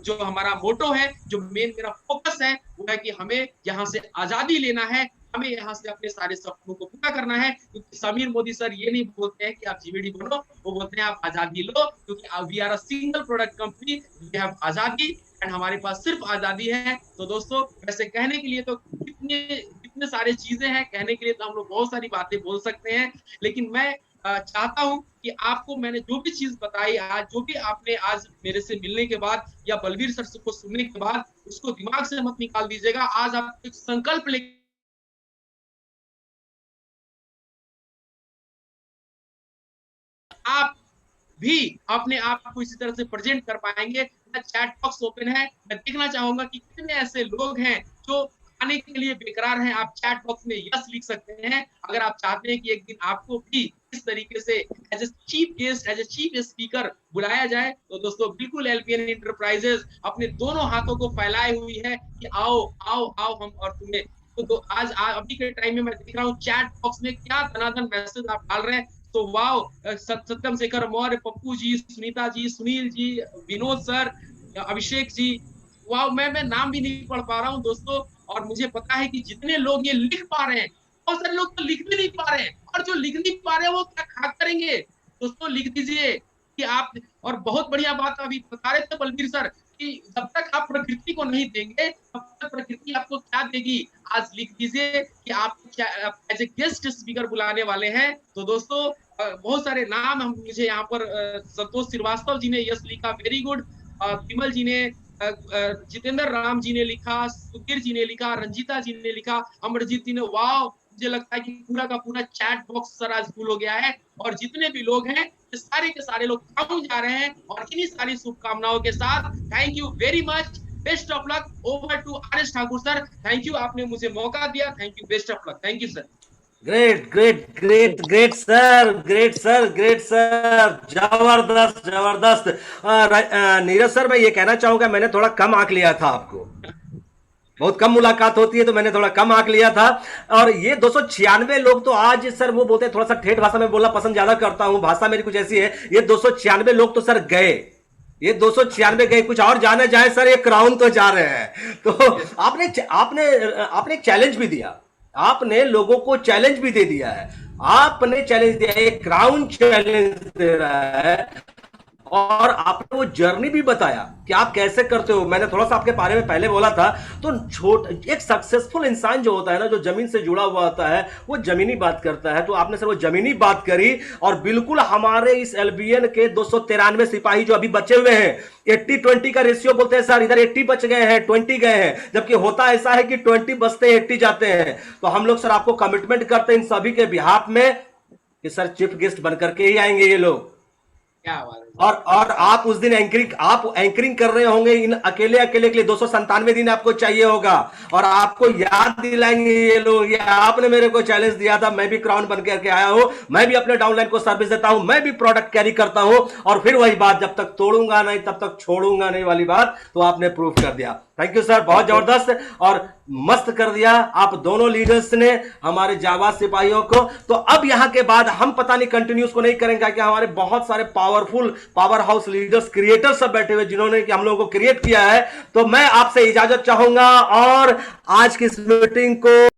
जो हमारा मोटो है, जो मेन मेरा फोकस है, वो है कि हमें यहाँ से आजादी लेना है, हमें यहाँ से अपने सारे सपनों को पूरा करना है। क्योंकि समीर मोदी सर ये नहीं बोलते हैं कि आप जीबीडी बनो, वो बोलते हैं आप आजादी लो, क्योंकि we are a single product company, we have आजादी एंड हमारे पास सिर्फ आजादी है। तो दोस्तों वैसे कहने के लिए तो कितने सारे चीजें हैं, कहने के लिए तो हम लोग बहुत सारी बातें बोल सकते हैं, लेकिन मैं चाहता हूं कि आपको मैंने जो भी चीज बताई आज, जो भी आपने आज मेरे से मिलने के बाद या बलवीर सर को सुनने के बाद, उसको दिमाग से मत निकाल दीजिएगा। आज आप एक संकल्प ले आप भी अपने आप को इसी तरह से प्रेजेंट कर पाएंगे। चैट बॉक्स ओपन है, मैं देखना चाहूंगा कि कितने ऐसे लोग हैं जो आने के लिए बेकरार हैं। आप चैट बॉक्स में यस लिख सकते हैं अगर आप चाहते हैं कि एक दिन आपको भी इस तरीके से as a chief guest, as a chief speaker बुलाया जाए। तो दोस्तों बिल्कुल एलपीएन इंटरप्राइजेस अपने दोनों हाथों को फैलाए हुई है कि आओ आओ आओ हम और तुम्हें। तो आज अभी के टाइम में मैं देख रहा हूँ चैट बॉक्स में क्या धनाधन मैसेज आप डाल रहे हैं। तो वाओ, सत्यम शेखर मौर्य, पप्पू जी, सुनीता जी, सुनील जी, विनोद सर, अभिषेक जी, वाओ, मैं नाम भी नहीं पढ़ पा रहा हूँ दोस्तों। और मुझे पता है कि जितने लोग ये लिख पा रहे हैं, बहुत सारे लोग तो लिख भी नहीं पा रहे हैं, और जो लिख नहीं पा रहे हैं वो क्या खा करेंगे। दोस्तों लिख दीजिए कि आप, और बहुत बढ़िया बात अभी बता रहे थे बलबीर सर कि जब तक आप प्रकृति को नहीं देंगे तब तक प्रकृति आपको क्या देगी। आज लिख दीजिए कि आप क्या एज ए गेस्ट स्पीकर बुलाने वाले हैं। तो दोस्तों बहुत सारे नाम हम मुझे यहाँ पर संतोष श्रीवास्तव जी ने यस लिखा, वेरी गुड। विमल जी ने, जितेंद्र राम जी ने लिखा, सुधीर जी ने लिखा, रंजीता जी ने लिखा, अमरजीत जी ने वाव, मुझे लगता है कि पूरा का पूरा चैट बॉक्स सर आज फुल हो गया है और जितने भी लोग हैं ये सारे के सारे लोग काम जा रहे हैं और इन्हीं सारी शुभकामनाओं के साथ thank you very much, best of luck, over to R S. Thakur sir. Thank you, आपने मुझे मौका दिया, thank you, best of luck, thank you sir. Great great great great sir, great sir, great sir, जबरदस्त जबरदस्त। नीरज सर, मैं ये कहना चाहूंगा, मैंने थोड़ा कम आंक लिया था आपको, बहुत कम मुलाकात होती है तो मैंने थोड़ा कम आंक लिया था। और ये 296 लोग तो आज सर वो बोलते हैं, थोड़ा सा ठेठ भाषा में बोलना पसंद ज्यादा करता हूं, भाषा मेरी कुछ ऐसी है, ये 296 लोग तो सर गए, ये 296 गए, कुछ और जाने जाए सर, ये क्राउन तो जा रहे हैं। तो आपने आपने आपने एक चैलेंज भी दिया, आपने लोगों को चैलेंज भी दे दिया है, आपने चैलेंज दिया है, एक क्राउन चैलेंज दे रहा है और आपने वो जर्नी भी बताया कि आप कैसे करते हो। मैंने थोड़ा सा आपके बारे में पहले बोला था, तो एक सक्सेसफुल इंसान जो होता है ना, जो जमीन से जुड़ा हुआ होता है, वो जमीनी बात करता है। तो आपने सर वो जमीनी बात करी और बिल्कुल हमारे इस एलबीएन के 293 सिपाही जो अभी बचे हुए हैं, 80-20 का रेशियो बोलते हैं सर, इधर 80 बच गए हैं, 20 गए हैं, जबकि होता ऐसा है कि 20 बचते हैं, 80 जाते हैं। तो हम लोग सर आपको कमिटमेंट करते हैं इन सभी के बिहाफ में कि सर चीफ गेस्ट बनकर के ही आएंगे ये लोग। क्या बात है। और आप उस दिन एंकरिंग कर रहे होंगे, इन अकेले अकेले के लिए 297 दिन आपको चाहिए होगा और आपको याद दिलाएंगे ये लोग, ये आपने मेरे को चैलेंज दिया था, मैं भी क्राउन बन करके आया हूं, मैं भी अपने डाउनलाइन को सर्विस देता हूं, मैं भी प्रोडक्ट कैरी करता हूं। और फिर वही बात, जब तक तोड़ूंगा नहीं तब तक छोड़ूंगा नहीं वाली बात, तो आपने प्रूफ कर दिया। थैंक यू सर, बहुत जबरदस्त और मस्त कर दिया आप दोनों लीडर्स ने हमारे जाबाज सिपाहियों को। तो अब यहां के बाद हम पता नहीं कंटिन्यूस को नहीं करेंगे, कि हमारे बहुत सारे powerful power house leaders, creators सब बैठे हुए जिन्होंने कि हम लोगों को क्रिएट किया है। तो मैं आपसे इजाजत चाहूंगा और आज की इस मीटिंग को